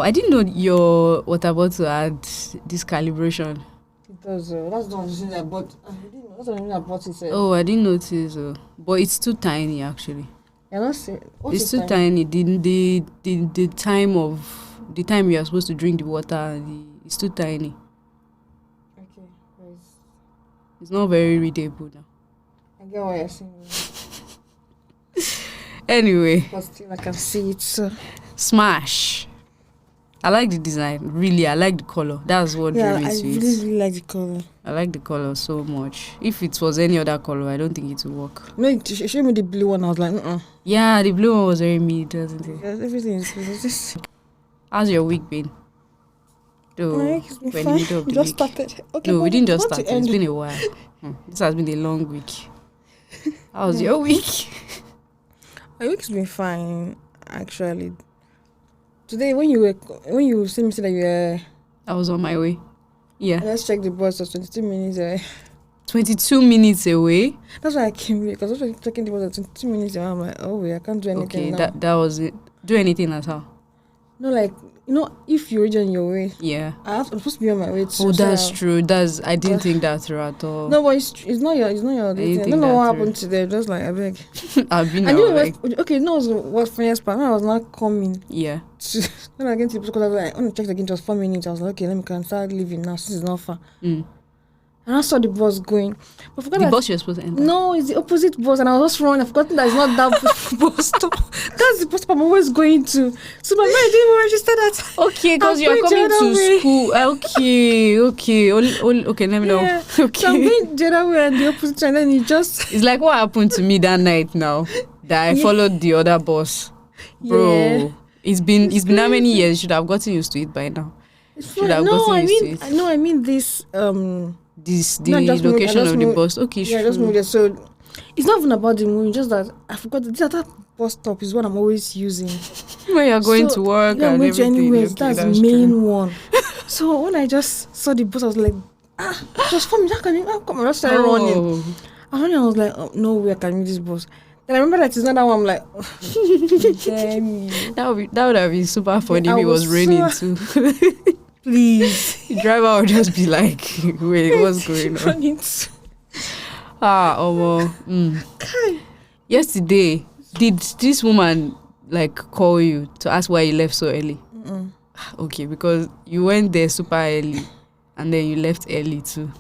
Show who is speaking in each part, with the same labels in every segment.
Speaker 1: I didn't know your water bottle had this calibration.
Speaker 2: It does. That's the one that I bought. I didn't know. That's the one I bought it.
Speaker 1: Oh, I didn't notice. But it's too tiny, actually.
Speaker 2: You're not saying.
Speaker 1: It's too tiny. The time you are supposed to drink the water, it's too tiny.
Speaker 2: Okay.
Speaker 1: It's not very readable now.
Speaker 2: I get what you're saying.
Speaker 1: Anyway.
Speaker 2: But still, I can see it. So.
Speaker 1: Smash. I like the design. Really, I like the color. That's what drew me to it.
Speaker 2: I really like the color.
Speaker 1: I like the color so much. If it was any other color, I don't think it would work.
Speaker 2: No, she showed me the blue one. I was like,
Speaker 1: Yeah, the blue one was very mid, wasn't it?
Speaker 2: Yeah, everything is just.
Speaker 1: How's your week been?
Speaker 2: My week has been fine. We just started. Okay,
Speaker 1: no, we didn't just start. It's been a while. This has been a long week. How's your week?
Speaker 2: My week's been fine, actually. Today, when you see me say that you were...
Speaker 1: I was on my way. Yeah.
Speaker 2: Let's check the bus. It was 22 minutes away.
Speaker 1: 22 minutes away?
Speaker 2: That's why I came here, because I was checking the bus at 22 minutes away. I'm like, I can't do anything now.
Speaker 1: Okay, that was it. Do anything at all?
Speaker 2: No, like, if you're already on your way.
Speaker 1: Yeah.
Speaker 2: I'm supposed to be on my way too.
Speaker 1: Oh, that's true. I didn't think that through at all.
Speaker 2: No, but it's not your thing. I don't know what happened today. Just like, I beg.
Speaker 1: I've been
Speaker 2: okay, what funniest part? When I was not coming.
Speaker 1: Yeah.
Speaker 2: When I get to the because I was like, when I checked again, it was 4 minutes. I was like, okay, let me can start leaving now since it's not far. And I saw the bus going. But the
Speaker 1: bus you're supposed to enter?
Speaker 2: No, it's the opposite bus. And I was just wrong. I've forgotten that it's not that bus stop. That's the bus stop I'm always going to. So my mind didn't even register that.
Speaker 1: Okay, because you're coming to school. Okay, let me know.
Speaker 2: Yeah.
Speaker 1: Okay.
Speaker 2: So I'm going the other way and the opposite, and then it just...
Speaker 1: It's like what happened to me that night now. That I followed the other bus. Bro,
Speaker 2: yeah.
Speaker 1: It's been how many years? You should have gotten used to it by now.
Speaker 2: I mean this...
Speaker 1: the location of the bus. Okay,
Speaker 2: yeah, just moved it. So it's not even about the movie, just that I forgot that bus stop is what I'm always using.
Speaker 1: When you're going to work and everything.
Speaker 2: Anywhere, that's the main one. So when I just saw the bus, I was like, just for me, come on, I started running. I was like, no way I can use this bus. Then I remember that it's not that one. I'm like, damn.
Speaker 1: That would have been super funny if it was raining too.
Speaker 2: Please.
Speaker 1: The driver would just be like, wait, what's going on? Yesterday, did this woman call you to ask why you left so early? Okay, because you went there super early and then you left early too.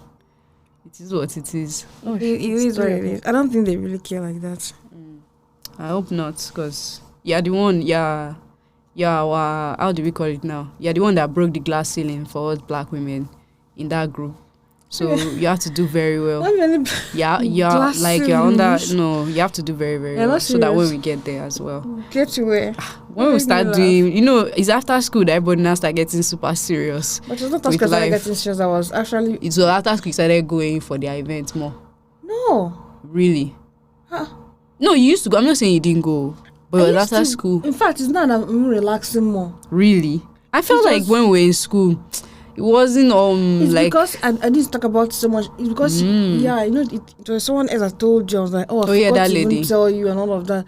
Speaker 1: It is what it is.
Speaker 2: It is what it is. I don't think they really care like that.
Speaker 1: I hope not, because you're the one, how do we call it now? You're the one that broke the glass ceiling for us black women in that group. So you have to do very well. You have to do very, very well. So that when we get there as well.
Speaker 2: Get to where?
Speaker 1: When we start doing, it's after school that everybody now start getting super serious.
Speaker 2: But it's not because I started getting serious. I was actually...
Speaker 1: It's after school you started going for their events more.
Speaker 2: No.
Speaker 1: Really?
Speaker 2: Huh?
Speaker 1: No, you used to go. I'm not saying you didn't go. But it was after school.
Speaker 2: In fact, it's not that I'm relaxing more.
Speaker 1: Really? I felt like when we were in school, it wasn't
Speaker 2: it's because I didn't talk about so much. It's because it was someone else that told you. I was like, I forgot
Speaker 1: that
Speaker 2: to
Speaker 1: lady.
Speaker 2: even tell you and all of that.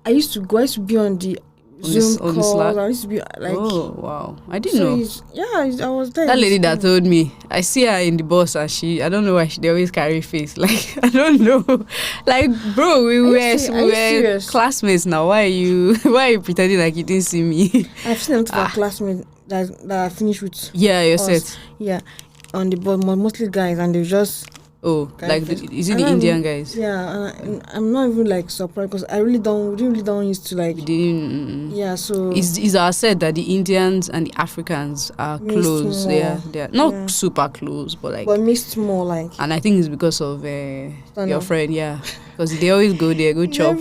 Speaker 2: I used to be on the Zoom calls. I used to be like,
Speaker 1: oh wow, I didn't know.
Speaker 2: I was there.
Speaker 1: That lady that told me, I see her in the bus and I don't know why they always carry face. Like I don't know, like bro, we were classmates now. Why are you pretending like you didn't see me?
Speaker 2: I've seen them to our classmates that I finished with.
Speaker 1: Yeah, you're set.
Speaker 2: Yeah, on the bus, mostly guys, and they just.
Speaker 1: Oh, is it the Indian guys?
Speaker 2: Yeah, and I'm not even surprised because I really don't used to Yeah, so
Speaker 1: it's our said that the Indians and the Africans are close. They're not super close, but
Speaker 2: mixed more
Speaker 1: And I think it's because of your friend, because they always go there, go chop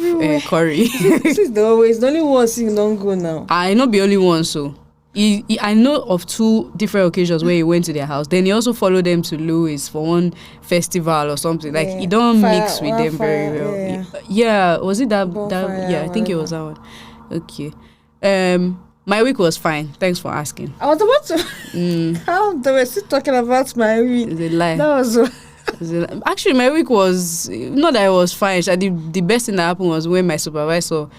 Speaker 1: curry.
Speaker 2: This is the only one thing don't go now.
Speaker 1: I not be only one so. I know of 2 different occasions where he went to their house. Then he also followed them to Louis for one festival or something. He don't mix with them very well. Yeah, was it that? I think it was that one. Okay. My week was fine. Thanks for asking.
Speaker 2: I was about to. How they were still talking about my week?
Speaker 1: It's a lie.
Speaker 2: That was.
Speaker 1: Actually, my week was not that it was fine. The best thing that happened was when my supervisor,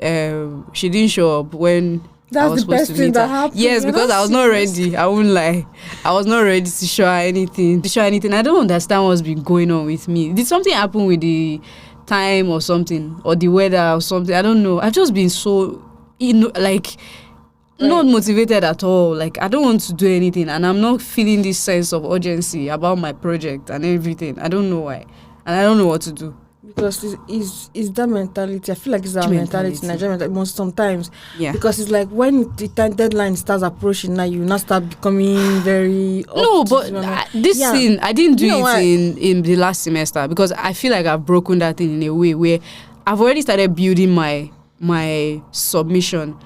Speaker 1: she didn't show up when. I was supposed to meet her. Yes, because I was not ready. I won't lie. I was not ready to show her anything. I don't understand what's been going on with me. Did something happen with the time or something, or the weather or something? I don't know. I've just been so, not motivated at all. Like, I don't want to do anything, and I'm not feeling this sense of urgency about my project and everything. I don't know why, and I don't know what to do.
Speaker 2: Because it's that mentality. I feel like it's our mentality, Nigerian mentality, most sometimes.
Speaker 1: Yeah.
Speaker 2: Because it's like when the deadline starts approaching, now you now start becoming very.
Speaker 1: No, but this thing, I didn't do it in the last semester, because I feel like I've broken that thing in a way where I've already started building my submission.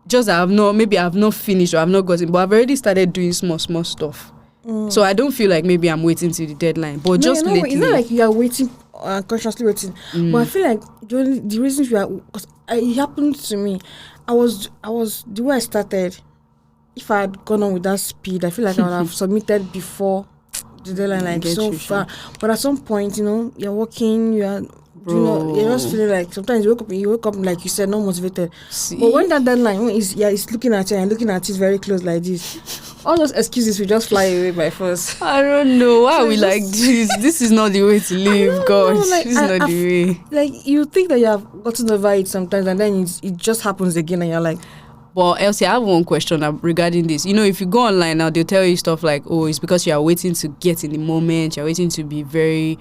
Speaker 1: Just I've not finished, or I've not gotten, but I've already started doing small stuff. So I don't feel like maybe I'm waiting till the deadline, but just lately,
Speaker 2: it's not like you are waiting, consciously waiting. But I feel like the reasons because it happened to me. I was the way I started. If I had gone on with that speed, I feel like I would have submitted before the deadline, like so far. But at some point, you're working, you're just feeling like sometimes you wake up like you said, not motivated. See? But when that deadline it's looking at you and looking at it very close like this, all those excuses will just fly away by force.
Speaker 1: I don't know why we like this. This is not the way to live, God. This is not the way.
Speaker 2: Like, you think that you have gotten over it sometimes, and then it just happens again, and you're like.
Speaker 1: But Elsie, I have one question regarding this. If you go online now, they'll tell you stuff like, oh, it's because you are waiting to get in the moment. You're waiting to be very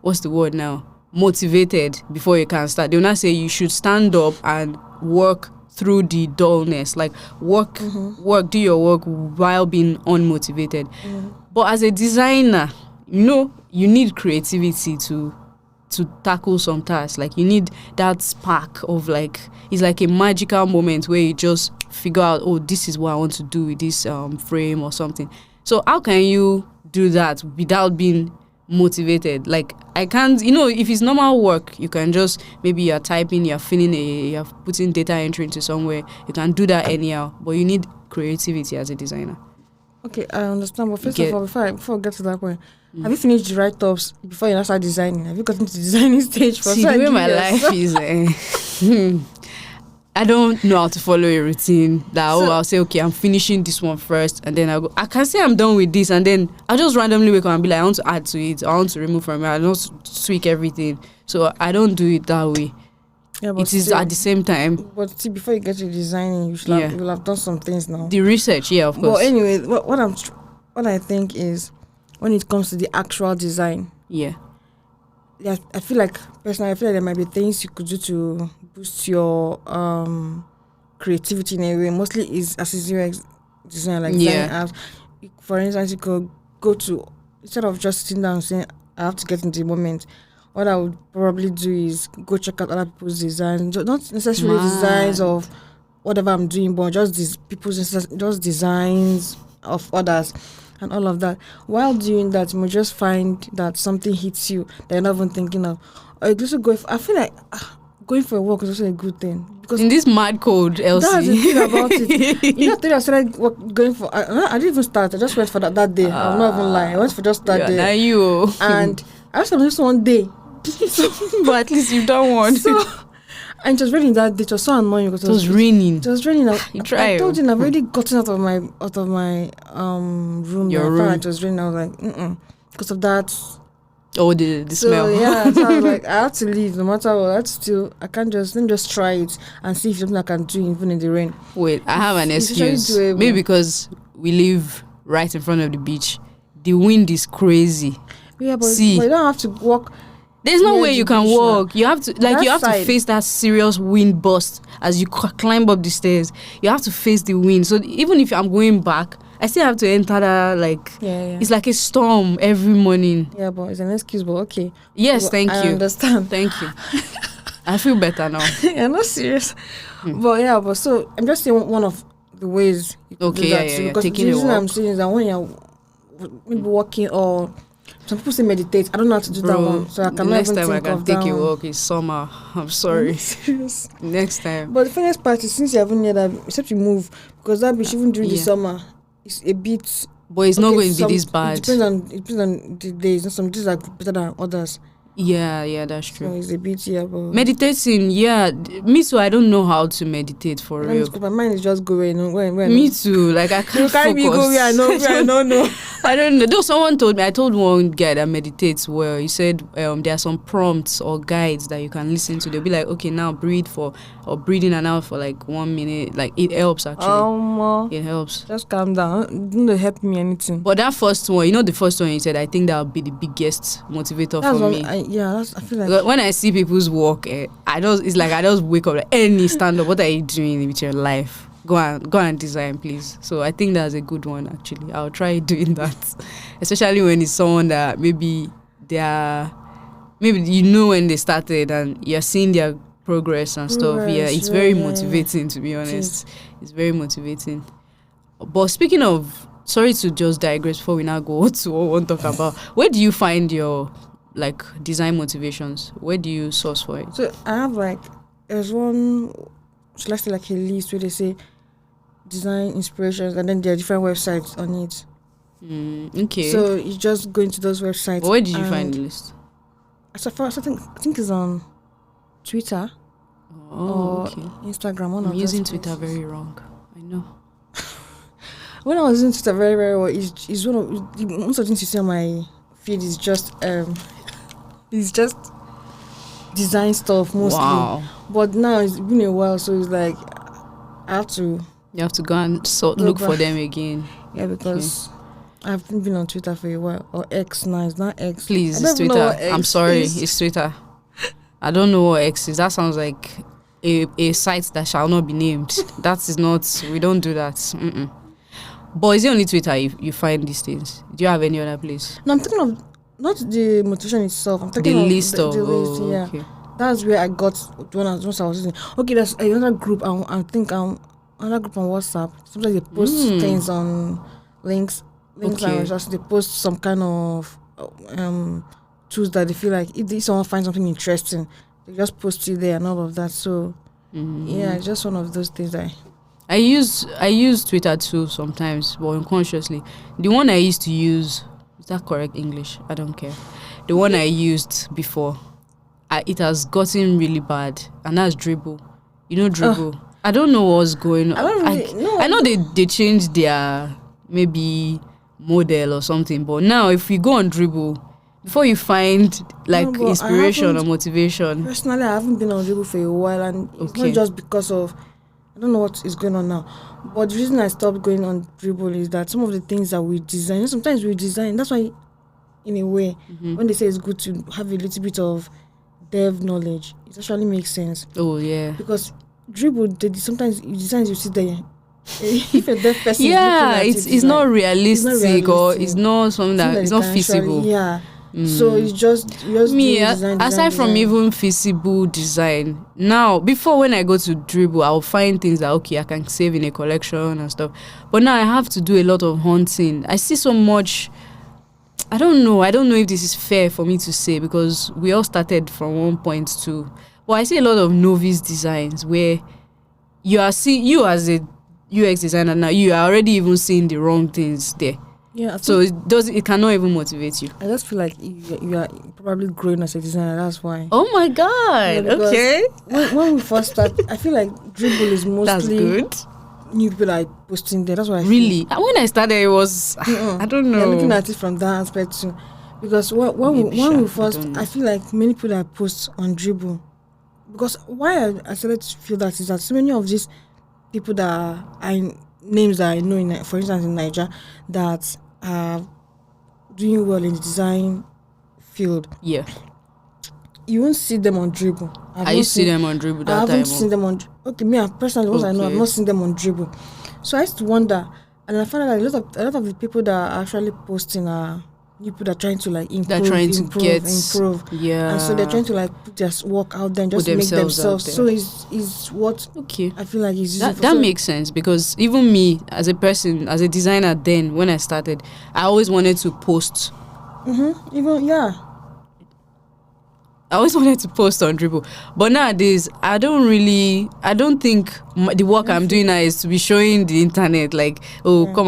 Speaker 1: what's the word now? Motivated before you can start. They'll not say you should stand up and work through the dullness, like work, do your work while being unmotivated. But as a designer, you need creativity to tackle some tasks. Like, you need that spark of, like, it's like a magical moment where you just figure out, oh, this is what I want to do with this frame or something. So how can you do that without being motivated? Like, I can't, if it's normal work, you can just, maybe you're typing, you're putting data entry into somewhere, you can do that anyhow, but you need creativity as a designer.
Speaker 2: Okay, I understand, but first of all, before I get to that point, have you finished the write-ups before you start designing? Have you gotten to the designing stage for?
Speaker 1: See, the way my life is, I don't know how to follow a routine. I'll say, okay, I'm finishing this one first, and then I can say I'm done with this, and then I'll just randomly wake up and be like, I want to add to it, I want to remove from it, I want to tweak everything. So I don't do it that way. Yeah, but it is at the same time.
Speaker 2: But see, before you get to designing, you will have done some things now.
Speaker 1: The research, yeah, of course.
Speaker 2: But anyway, what I think is, when it comes to the actual design, I feel like personally, there might be things you could do to boost your creativity in a way. Mostly is as UX design, like design apps. For instance, you could go to, instead of just sitting down and saying, I have to get into the moment, what I would probably do is go check out other people's designs, not necessarily designs of whatever I'm doing, but just people's designs of others and all of that. While doing that, you may just find that something hits you that you're not even thinking of. Or you also I feel like going for a walk is also a good thing. Because
Speaker 1: in this mad code, Elsie.
Speaker 2: That's the thing about it. I started going for, I didn't even start, I just went for that day. I'm not even lying. I went for just that day.
Speaker 1: Now you.
Speaker 2: And I just just one day.
Speaker 1: But at least you've done one.
Speaker 2: And it was raining that day. It was so annoying because
Speaker 1: it was raining.
Speaker 2: It was raining.
Speaker 1: I
Speaker 2: told you, I've already gotten out of my room.
Speaker 1: Your room.
Speaker 2: It was raining. I was like, because of that.
Speaker 1: Oh, the smell.
Speaker 2: Yeah, so I was like, I have to leave no matter what. I can't let me just try it and see if something I can do even in the rain.
Speaker 1: Wait, I have an excuse. Maybe because we live right in front of the beach. The wind is crazy.
Speaker 2: Yeah, but you don't have to walk.
Speaker 1: There's no way you can walk. You have to to face that serious wind burst as you climb up the stairs. You have to face the wind. So even if I'm going back, I still have to enter that, it's like a storm every morning.
Speaker 2: Yeah, but it's an excuse, but okay.
Speaker 1: Yes, thank you.
Speaker 2: I understand.
Speaker 1: Thank you. I feel better now.
Speaker 2: You're not serious. But so I'm just saying one of the ways you can do that too. Because
Speaker 1: taking
Speaker 2: the reason I'm saying is that when you're maybe walking or some people say meditate. I don't know how to do that one, so I cannot
Speaker 1: next
Speaker 2: even
Speaker 1: time
Speaker 2: think
Speaker 1: I
Speaker 2: of
Speaker 1: can
Speaker 2: that
Speaker 1: take a
Speaker 2: one.
Speaker 1: walk. It's summer. I'm sorry.
Speaker 2: Serious.
Speaker 1: Next time.
Speaker 2: But the funniest part is, since you haven't heard that, except you move, because that beach even during the summer, it's a bit.
Speaker 1: But it's not going to be this bad.
Speaker 2: It depends on the days. Some days are better than others.
Speaker 1: Yeah, that's
Speaker 2: So
Speaker 1: true.
Speaker 2: it's a bit but
Speaker 1: Meditating, me too. I don't know how to meditate for real.
Speaker 2: my mind is just going when
Speaker 1: Me too. Like I can't
Speaker 2: you carry
Speaker 1: focus.
Speaker 2: me go where I know.
Speaker 1: I don't know. Though someone told me, I told one guy that meditates well. He said there are some prompts or guides that you can listen to. They'll be like, okay, now breathe in and out for like 1 minute. Like it helps actually. It helps.
Speaker 2: Just calm down. Don't help me anything.
Speaker 1: But that first one, the first one you said, I think that would be the biggest motivator for me.
Speaker 2: I feel like
Speaker 1: when I see people's work, I just wake up like, any stand up. What are you doing with your life? Go and design, please. So I think that's a good one actually. I'll try doing that, especially when it's someone that maybe when they started and you're seeing their progress and stuff. Yeah, it's very motivating to be honest. It's very motivating. But speaking of, sorry to just digress before we now go to what we want to talk about. Where do you find your like design motivations? Where do you source for it?
Speaker 2: So I have there's one, should I say like a list where they say design inspirations, and then there are different websites on it.
Speaker 1: Okay.
Speaker 2: So you just go into those websites.
Speaker 1: But where did you find the list?
Speaker 2: So first, I think it's on Twitter or Instagram.
Speaker 1: I'm using Twitter very wrong. I know.
Speaker 2: When I was using Twitter very, very well, it's one of the most of the things you see on my feed is just design stuff mostly.
Speaker 1: Wow.
Speaker 2: But now it's been a while, so it's like I have to.
Speaker 1: You have to go and look for them again.
Speaker 2: Yeah, because I've been on Twitter for a while. Or X now, it's not X.
Speaker 1: Please, it's Twitter. I'm sorry, it's Twitter. I don't know what X is. That sounds like a site that shall not be named. That is not, we don't do that. Mm-mm. But is it only Twitter you find these things? Do you have any other place?
Speaker 2: No, I'm thinking of not the motivation itself. I'm talking
Speaker 1: the
Speaker 2: of
Speaker 1: list of
Speaker 2: the list, yeah.
Speaker 1: Okay.
Speaker 2: That's where I got once I was using. Okay, there's another group. I think another group on WhatsApp. Sometimes they post things on links
Speaker 1: Okay.
Speaker 2: and just they post some kind of tools that they feel like if someone finds something interesting, they just post it there and all of that. So yeah, it's just one of those things that
Speaker 1: I use Twitter too sometimes, but unconsciously. The one I used to use, is that correct English? I don't care. The one I used before, it has gotten really bad, and that's Dribble. You know Dribble? I don't know what's going on.
Speaker 2: I don't really know.
Speaker 1: I know they changed their maybe model or something, but now if you go on Dribble, before you find like inspiration or motivation.
Speaker 2: Personally, I haven't been on Dribble for a while, and it's not just because of I don't know what is going on now. But the reason I stopped going on Dribble is that some of the things that we design, sometimes we design. That's why, in a way, when they say it's good to have a little bit of dev knowledge, it actually makes sense.
Speaker 1: Oh yeah.
Speaker 2: Because Dribble, sometimes designs you see there. If a deaf person,
Speaker 1: it's not realistic, or it's not something that it's not feasible.
Speaker 2: Yeah. So it's just
Speaker 1: me
Speaker 2: design,
Speaker 1: aside from even feasible design. Now, before when I go to Dribble, I'll find things that I can save in a collection and stuff. But now I have to do a lot of hunting. I see so much. I don't know if this is fair for me to say, because we all started from one point too. But I see a lot of novice designs where you as a UX designer now, you are already even seeing the wrong things there.
Speaker 2: Yeah.
Speaker 1: So it cannot even motivate you.
Speaker 2: I just feel like you are probably growing as a designer. That's why.
Speaker 1: Oh my god!
Speaker 2: Yeah,
Speaker 1: okay.
Speaker 2: When we first start, I feel like Dribble is mostly
Speaker 1: That's good.
Speaker 2: New people are posting there. That's why.
Speaker 1: Really? When I started, it was I don't know.
Speaker 2: Yeah, looking at it from that aspect too, because when we first, I feel like many people that post on Dribble, because why I started to feel that is that so many of these people that names that I know for instance in Nigeria that are doing well in the design field.
Speaker 1: Yeah.
Speaker 2: You won't see them on Dribble.
Speaker 1: I used to see them on Dribble that time.
Speaker 2: I haven't seen them on. Okay, me personally, once I know, I've not seen them on Dribble. So I used to wonder, and I found out that a lot of the people that are actually posting are people that are trying to like improve.
Speaker 1: They're trying to improve. Yeah.
Speaker 2: And so they're trying to like put their work out there and just make themselves. So is what I feel like is
Speaker 1: that makes sense, because even me as a person, as a designer, then when I started, I always wanted to post. I always wanted to post on Dribble, but nowadays I don't think the work I'm doing now is to be showing the internet like, oh, come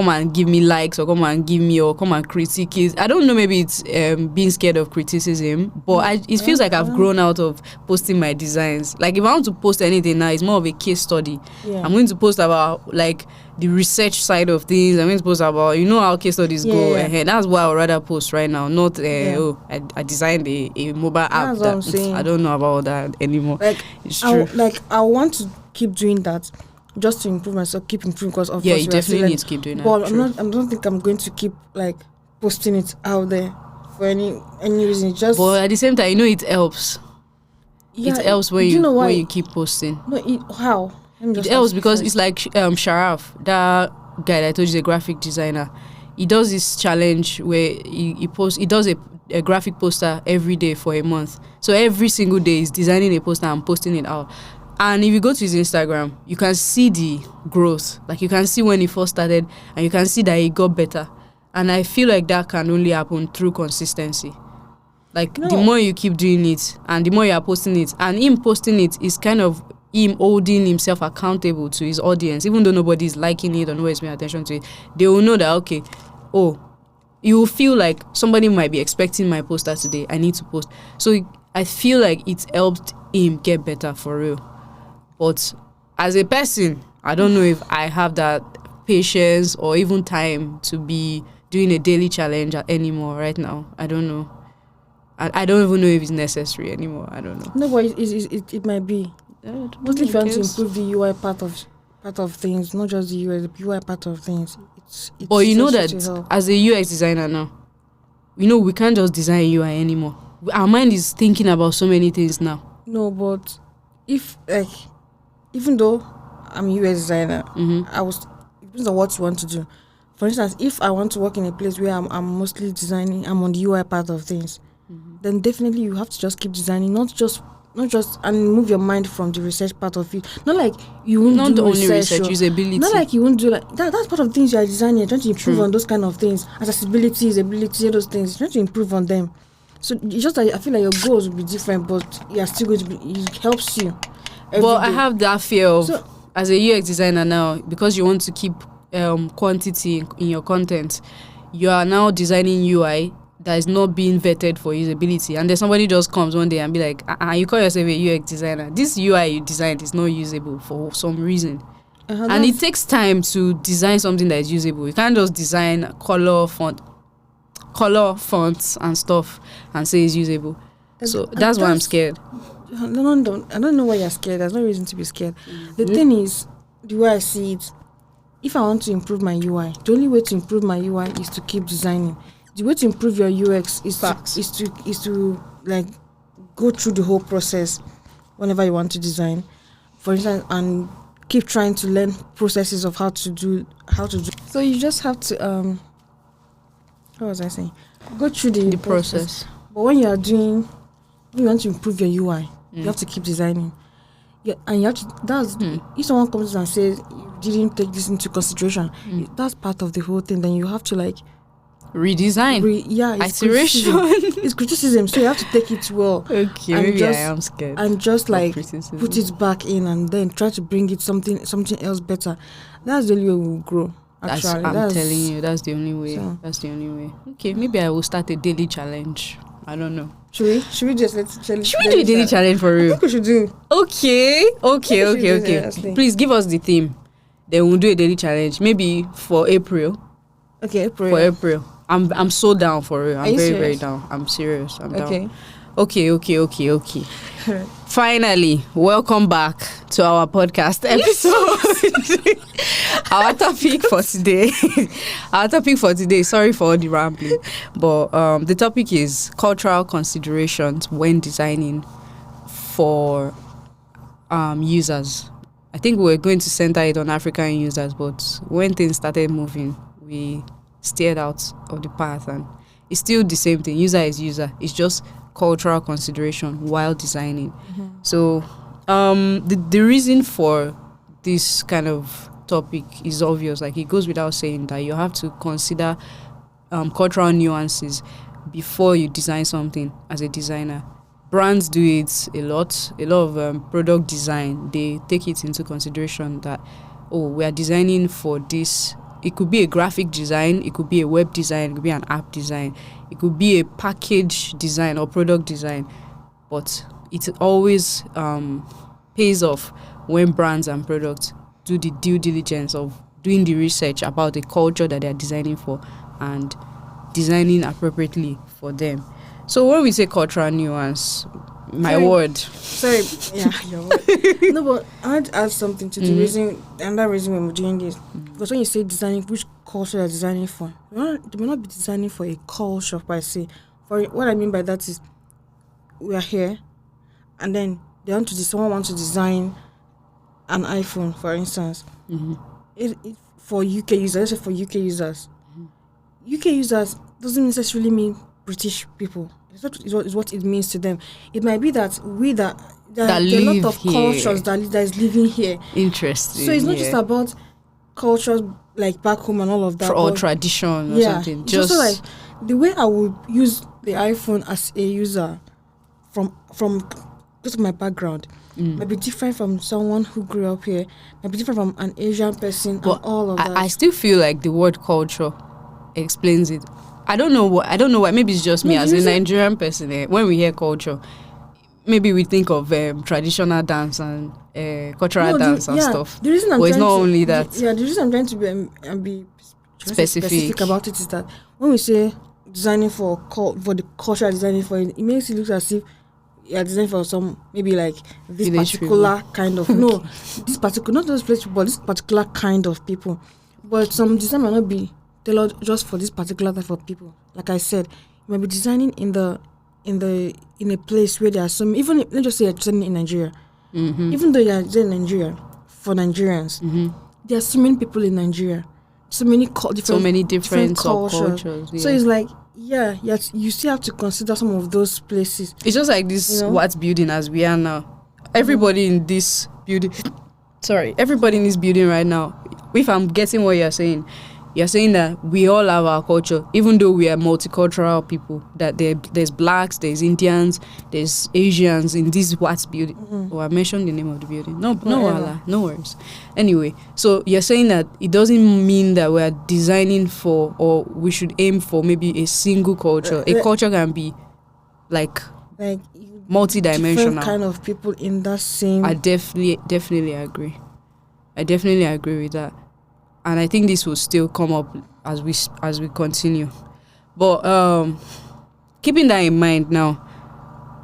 Speaker 1: and give me likes, or come and critique it. I don't know, maybe it's being scared of criticism, but it feels like I've grown out of posting my designs. Like if I want to post anything now, it's more of a case study. I'm going to post about like the research side of things. I'm going to post about, how case studies go ahead. That's why I would rather post right now, not I designed a mobile app. I don't know about that anymore.
Speaker 2: Like,
Speaker 1: it's true.
Speaker 2: I want to keep doing that just to improve myself, keep improving, because of course
Speaker 1: you definitely need to keep doing that.
Speaker 2: But I don't think I'm going to keep like posting it out there for any reason.
Speaker 1: But at the same time, it helps. It helps when you keep posting.
Speaker 2: No, how?
Speaker 1: It helps because it's like Sharaf, that guy that I told you is a graphic designer. He does this challenge where he does a graphic poster every day for a month. So every single day he's designing a poster and posting it out. And if you go to his Instagram, you can see the growth. Like you can see when he first started, and you can see that he got better. And I feel like that can only happen through consistency. Like the more you keep doing it and the more you are posting it, and him posting it is kind of him holding himself accountable to his audience. Even though nobody is liking it or nobody's paying attention to it, they will know that, okay, you will feel like somebody might be expecting my poster today. I need to post. So I feel like it helped him get better for real. But as a person, I don't know if I have that patience or even time to be doing a daily challenge anymore right now. I don't know. I don't even know if it's necessary anymore. I don't know.
Speaker 2: No, but it might be. Mostly if you want to improve the UI part of things, not just the UX, the UI part of things.
Speaker 1: But you know that as a UX designer now, we can't just design UI anymore. Our mind is thinking about so many things now.
Speaker 2: No, but if even though I'm a UX designer, it depends on what you want to do. For instance, if I want to work in a place where I'm mostly designing, I'm on the UI part of things, then definitely you have to just keep designing, not just and move your mind from the research part of it. Not like you won't
Speaker 1: not
Speaker 2: do
Speaker 1: only
Speaker 2: research,
Speaker 1: usability.
Speaker 2: Not like you won't do like that. That's part of the things you are designing. You're trying to improve on those kind of things, accessibility, usability, all those things. You're trying to improve on them. So it's just like I feel like your goals will be different, but you are still going to be. It helps you.
Speaker 1: Well, I have that fear of as a UX designer now, because you want to keep quantity in your content. You are now designing UI that is not being vetted for usability, and then somebody just comes one day and be like, you call yourself a UX designer, this UI you designed is not usable for some reason. And it takes time to design something that is usable. You can't just design color fonts and stuff and say it's usable. So that's why I'm scared.
Speaker 2: No, I don't know why you're scared. There's no reason to be scared. The thing is, the way I see it, if I want to improve my UI, the only way to improve my UI is to keep designing. The way to improve your UX is to like go through the whole process whenever you want to design, for instance, and keep trying to learn processes of how to do. So you just have to what was I saying? Go through the process. But when you want to improve your UI, you have to keep designing. Yeah, and you have to. If someone comes and says you didn't take this into consideration, that's part of the whole thing. Then you have to like
Speaker 1: redesign.
Speaker 2: It's
Speaker 1: iteration.
Speaker 2: It's criticism, so you have to take it well.
Speaker 1: Okay, maybe I am scared.
Speaker 2: And just like put it back in, and then try to bring it something else better. That's the only way we'll grow. Actually,
Speaker 1: I'm telling you, that's the only way. That's the only way. Okay, maybe I will start a daily challenge. I don't know.
Speaker 2: Should we just do
Speaker 1: a daily challenge for real?
Speaker 2: I think we should do.
Speaker 1: Okay. Please give us the theme. Then we'll do a daily challenge. Maybe for April.
Speaker 2: Okay, April.
Speaker 1: For April. I'm so down for it. I'm very, very down. I'm serious. I'm down. Okay. Finally, welcome back to our podcast episode. Our topic for today. Sorry for all the rambling, but the topic is cultural considerations when designing for users. I think we were going to center it on African users, but when things started moving, we steered out of the path, and it's still the same thing. User is user. It's just cultural consideration while designing. So the reason for this kind of topic is obvious. Like, it goes without saying that you have to consider cultural nuances before you design something as a designer. brands do it a lot. A lot of product design, they take it into consideration that, oh, we are designing for this. It could be a graphic design, it could be a web design, it could be an app design, it could be a package design or product design. But it always pays off when brands and products do the due diligence of doing the research about the culture that they're designing for and designing appropriately for them. So when we say cultural nuance,
Speaker 2: Sorry, yeah, your word. No, but I want to add something to the reason, and that reason when we're doing this. Because when you say designing, which culture you're designing for, they may not be designing for a culture per se. For what I mean by that is, we are here, and then someone wants to design an iPhone, for instance. It for UK users, let's say for UK users. UK users doesn't necessarily mean British people. Is what it means to them. It might be that there are a lot of cultures that is living here.
Speaker 1: Interesting.
Speaker 2: So it's not just about cultures like back home and all of that.
Speaker 1: Or tradition or something.
Speaker 2: It's also like the way I would use the iPhone as a user from because of my background might be different from someone who grew up here, might be different from an Asian person, but and all of that.
Speaker 1: I still feel like the word culture explains it. I don't know why. Maybe it's just me as a Nigerian person. When we hear culture, maybe we think of traditional dance and cultural dance and stuff.
Speaker 2: The reason
Speaker 1: but it's not only that.
Speaker 2: The reason I'm trying to be specific about it is that when we say designing for the cultural designing for it makes it look as if you're designing for some maybe like this village particular people. Kind of no, this particular not those place, but this particular kind of people. But some design might not be tailored just for this particular type of people. Like I said, you might be designing in a place where there are some, even let's just say you're designing in Nigeria. Even though you're designing in Nigeria for Nigerians, there are so many people in Nigeria, so many different cultures. Yeah. So it's like you still have to consider some of those places.
Speaker 1: It's just like this what's building as we are now. Everybody in this building right now. If I'm getting what you're saying that we all have our culture, even though we are multicultural people, that there's blacks, there's Indians, there's Asians in this what's building. I mentioned the name of the building. No worries. Anyway, so you're saying that it doesn't mean that we're designing for, or we should aim for maybe a single culture. A culture can be like multi-dimensional.
Speaker 2: Different kind of people in that same.
Speaker 1: I definitely agree. I definitely agree with that. And I think this will still come up as we continue. But keeping that in mind now,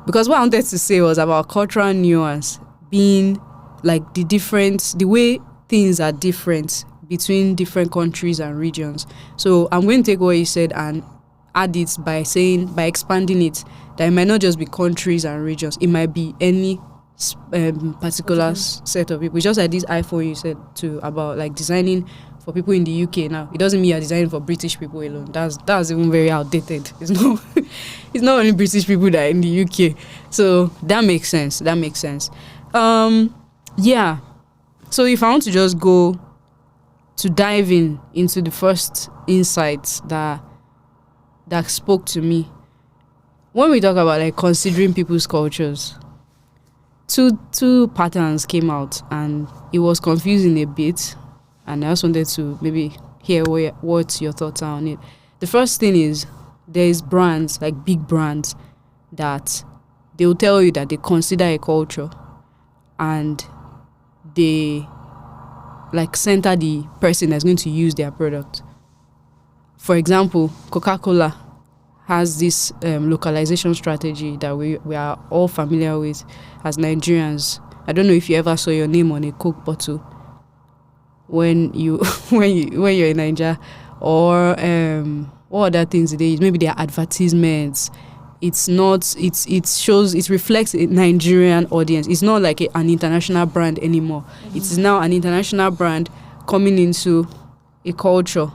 Speaker 1: because what I wanted to say was about cultural nuance being like the way things are different between different countries and regions. So I'm going to take what you said and add it by expanding it, that it might not just be countries and regions. It might be any particular set of people. Just like this iPhone you said too, about like designing for people in the UK now. It doesn't mean you're designing for British people alone. That's even very outdated. It's not only British people that are in the UK. So that makes sense. Yeah. So if I want to just go to dive into the first insights that spoke to me, when we talk about like considering people's cultures, two patterns came out and it was confusing a bit, and I just wanted to maybe hear what your thoughts are on it. The first thing is there is brands, like big brands, that they will tell you that they consider a culture and they like center the person that's going to use their product. For example, Coca-Cola has this localization strategy that we are all familiar with as Nigerians. I don't know if you ever saw your name on a Coke bottle when you're in Nigeria, or what other things they use. Maybe they are advertisements. It reflects a Nigerian audience. It's not like an international brand anymore. It is now an international brand coming into a culture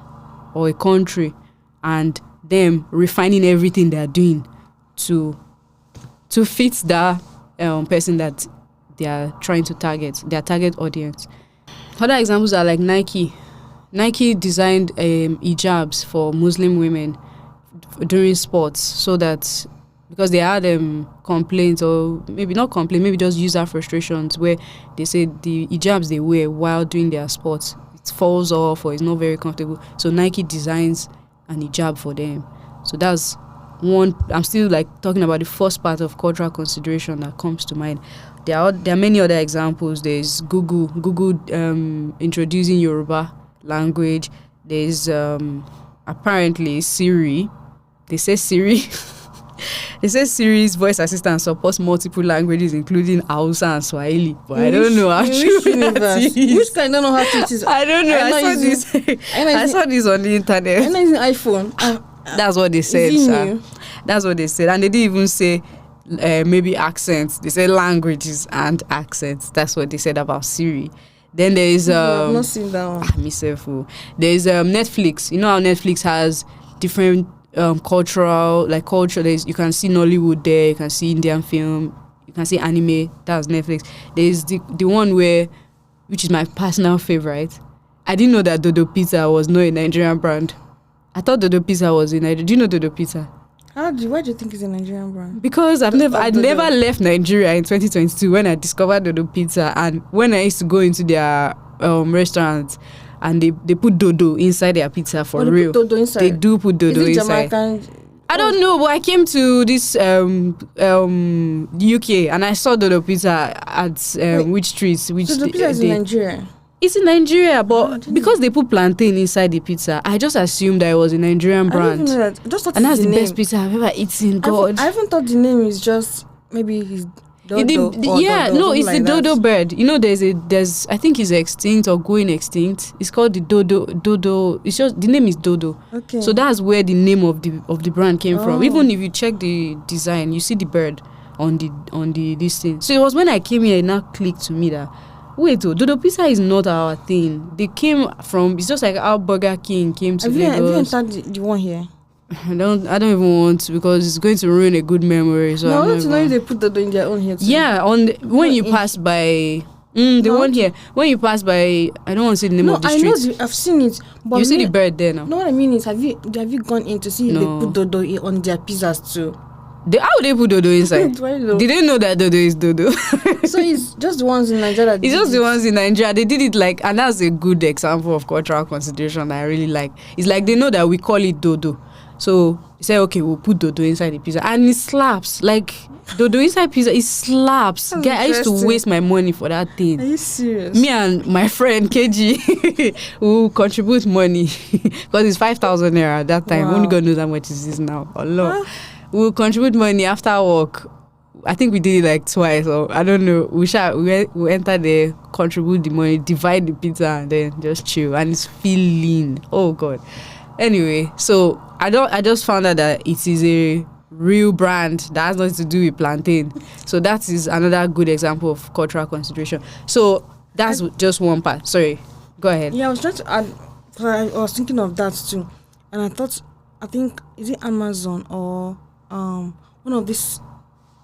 Speaker 1: or a country, and them refining everything they are doing to fit that person that they are trying to target, their target audience. Other examples are like Nike. Nike designed hijabs for Muslim women during sports so that because they had complaints, or maybe not complaints, maybe just user frustrations, where they say the hijabs they wear while doing their sports, it falls off or it's not very comfortable. So Nike designs an hijab for them. So that's one. I'm still like talking about the first part of cultural consideration that comes to mind. There are many other examples. There's Google introducing Yoruba language. There's apparently Siri. They say Siri. They say Siri's voice assistant supports multiple languages, including Hausa and Swahili. But I don't know how true that is.
Speaker 2: Which kind? I don't know how it is.
Speaker 1: I don't know. I saw this on the internet.
Speaker 2: I'm using iPhone.
Speaker 1: That's what they said. That's what they said. And they didn't even say maybe accents. They said languages and accents. That's what they said about Siri. Then there is
Speaker 2: I've not seen that one.
Speaker 1: There is Netflix. You know how Netflix has different culture. You can see Nollywood there, you can see Indian film, you can see anime. That's Netflix. There's the one which is my personal favorite. I didn't know that Dodo Pizza was not a Nigerian brand. I thought Dodo Pizza was in Nigeria. Do you know Dodo Pizza?
Speaker 2: Why do you think it's a Nigerian brand?
Speaker 1: Because I'd never left Nigeria in 2022 when I discovered Dodo Pizza, and when I used to go into their restaurants, and they put dodo inside their pizza for real.
Speaker 2: Put dodo inside?
Speaker 1: They do put dodo inside.
Speaker 2: Jamaican?
Speaker 1: I don't know, but I came to this UK and I saw dodo pizza at which streets?
Speaker 2: So the pizza is in Nigeria?
Speaker 1: It's in Nigeria, but because they put plantain inside the pizza, I just assumed that it was a Nigerian brand.
Speaker 2: I didn't know that. Just thought
Speaker 1: and that's the
Speaker 2: name.
Speaker 1: best pizza I've ever eaten. God,
Speaker 2: I even thought the name is just maybe his dodo.
Speaker 1: It's the dodo bird. You know, there's I think it's extinct or going extinct. It's called the dodo. It's just the name is dodo.
Speaker 2: Okay.
Speaker 1: So that's where the name of the brand came from. Even if you check the design, you see the bird on the this thing. So it was when I came here, it now clicked to me that wait, Dodo Pizza is not our thing. They came from, it's just like how Burger King came to Lagos.
Speaker 2: Have you entered the one here?
Speaker 1: I don't even want to, because it's going to ruin a good memory. So
Speaker 2: I want to know if they put Dodo in their own here too.
Speaker 1: Yeah, when you pass by one here. When you pass by, I don't want to say the name of the street.
Speaker 2: I know I've seen it. But
Speaker 1: you see the bird there now.
Speaker 2: No, what I mean is, have you gone in to see if they put Dodo on their pizzas too?
Speaker 1: How would they put Dodo inside? They didn't know that Dodo is Dodo.
Speaker 2: So it's just the ones in Nigeria.
Speaker 1: It's just the ones in Nigeria. They did it like, and that's a good example of cultural consideration that I really like. It's like they know that we call it Dodo. So they say, okay, we'll put Dodo inside the pizza. And it slaps. Like, Dodo inside pizza, it slaps. I used to waste my money for that thing.
Speaker 2: Are you serious?
Speaker 1: Me and my friend KG who contribute money because it's 5,000 naira at that time.
Speaker 2: Wow.
Speaker 1: Only God knows how much it is now. Allah. We'll contribute money after work. I think we did it like twice, or I don't know. We enter there, contribute the money, divide the pizza, and then just chill. And it's filling. Oh God. Anyway, so I just found out that it is a real brand that has nothing to do with plantain. So that is another good example of cultural consideration. So that's just one part. Sorry, go ahead.
Speaker 2: Yeah, I was trying to add. I was thinking of that too, and I think is it Amazon or one of these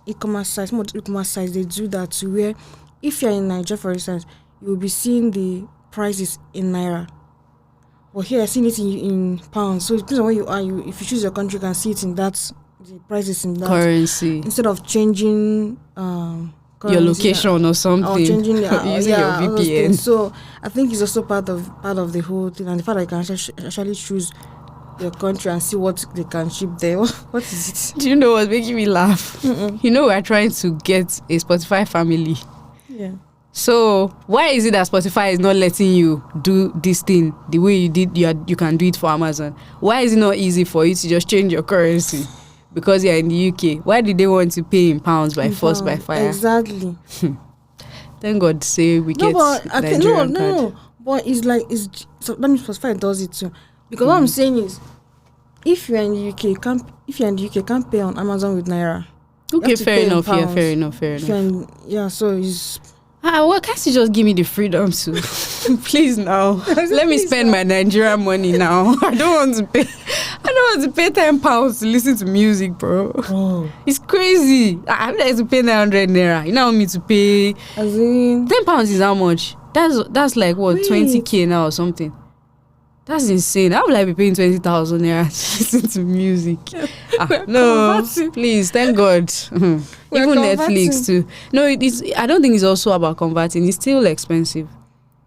Speaker 2: e-commerce sites, they do that to where if you're in Nigeria, for instance, you will be seeing the prices in Naira. But here, I've seen it in pounds. So it depends on where you are. If you choose your country, you can see it in that, the prices in that
Speaker 1: currency.
Speaker 2: Instead of changing
Speaker 1: your location or something.
Speaker 2: Or changing
Speaker 1: using your VPN.
Speaker 2: So I think it's also part of the whole thing. And the fact that you can actually choose your country and see what they can ship there. What is it?
Speaker 1: Do you know what's making me laugh? You know, we're trying to get a Spotify family.
Speaker 2: Yeah.
Speaker 1: So why is it that Spotify is not letting you do this thing the way you did? You can do it for Amazon. Why is it not easy for you to just change your currency? Because you're in the UK. Why did they want to pay in pounds by force, by fire?
Speaker 2: Exactly.
Speaker 1: Thank God say we get Nigerian card.
Speaker 2: No. But it's like so that means Spotify does it too. Because what I'm saying is, if you're in the UK, you can't pay on Amazon with Naira.
Speaker 1: Okay, fair enough. Yeah, fair enough.
Speaker 2: So it's.
Speaker 1: Well, can't you just give me the freedom to, please now? Let me spend my Nigerian money now. I don't want to pay £10 to listen to music, bro.
Speaker 2: Oh.
Speaker 1: It's crazy. I have to pay 900 naira. You now want me to pay?
Speaker 2: As in,
Speaker 1: £10 is how much? That's like what, 20k now or something. That's insane. How will I be paying 20,000 naira to listen to music? No, please, thank God. Even Netflix too. No, it is. I don't think it's also about converting. It's still expensive.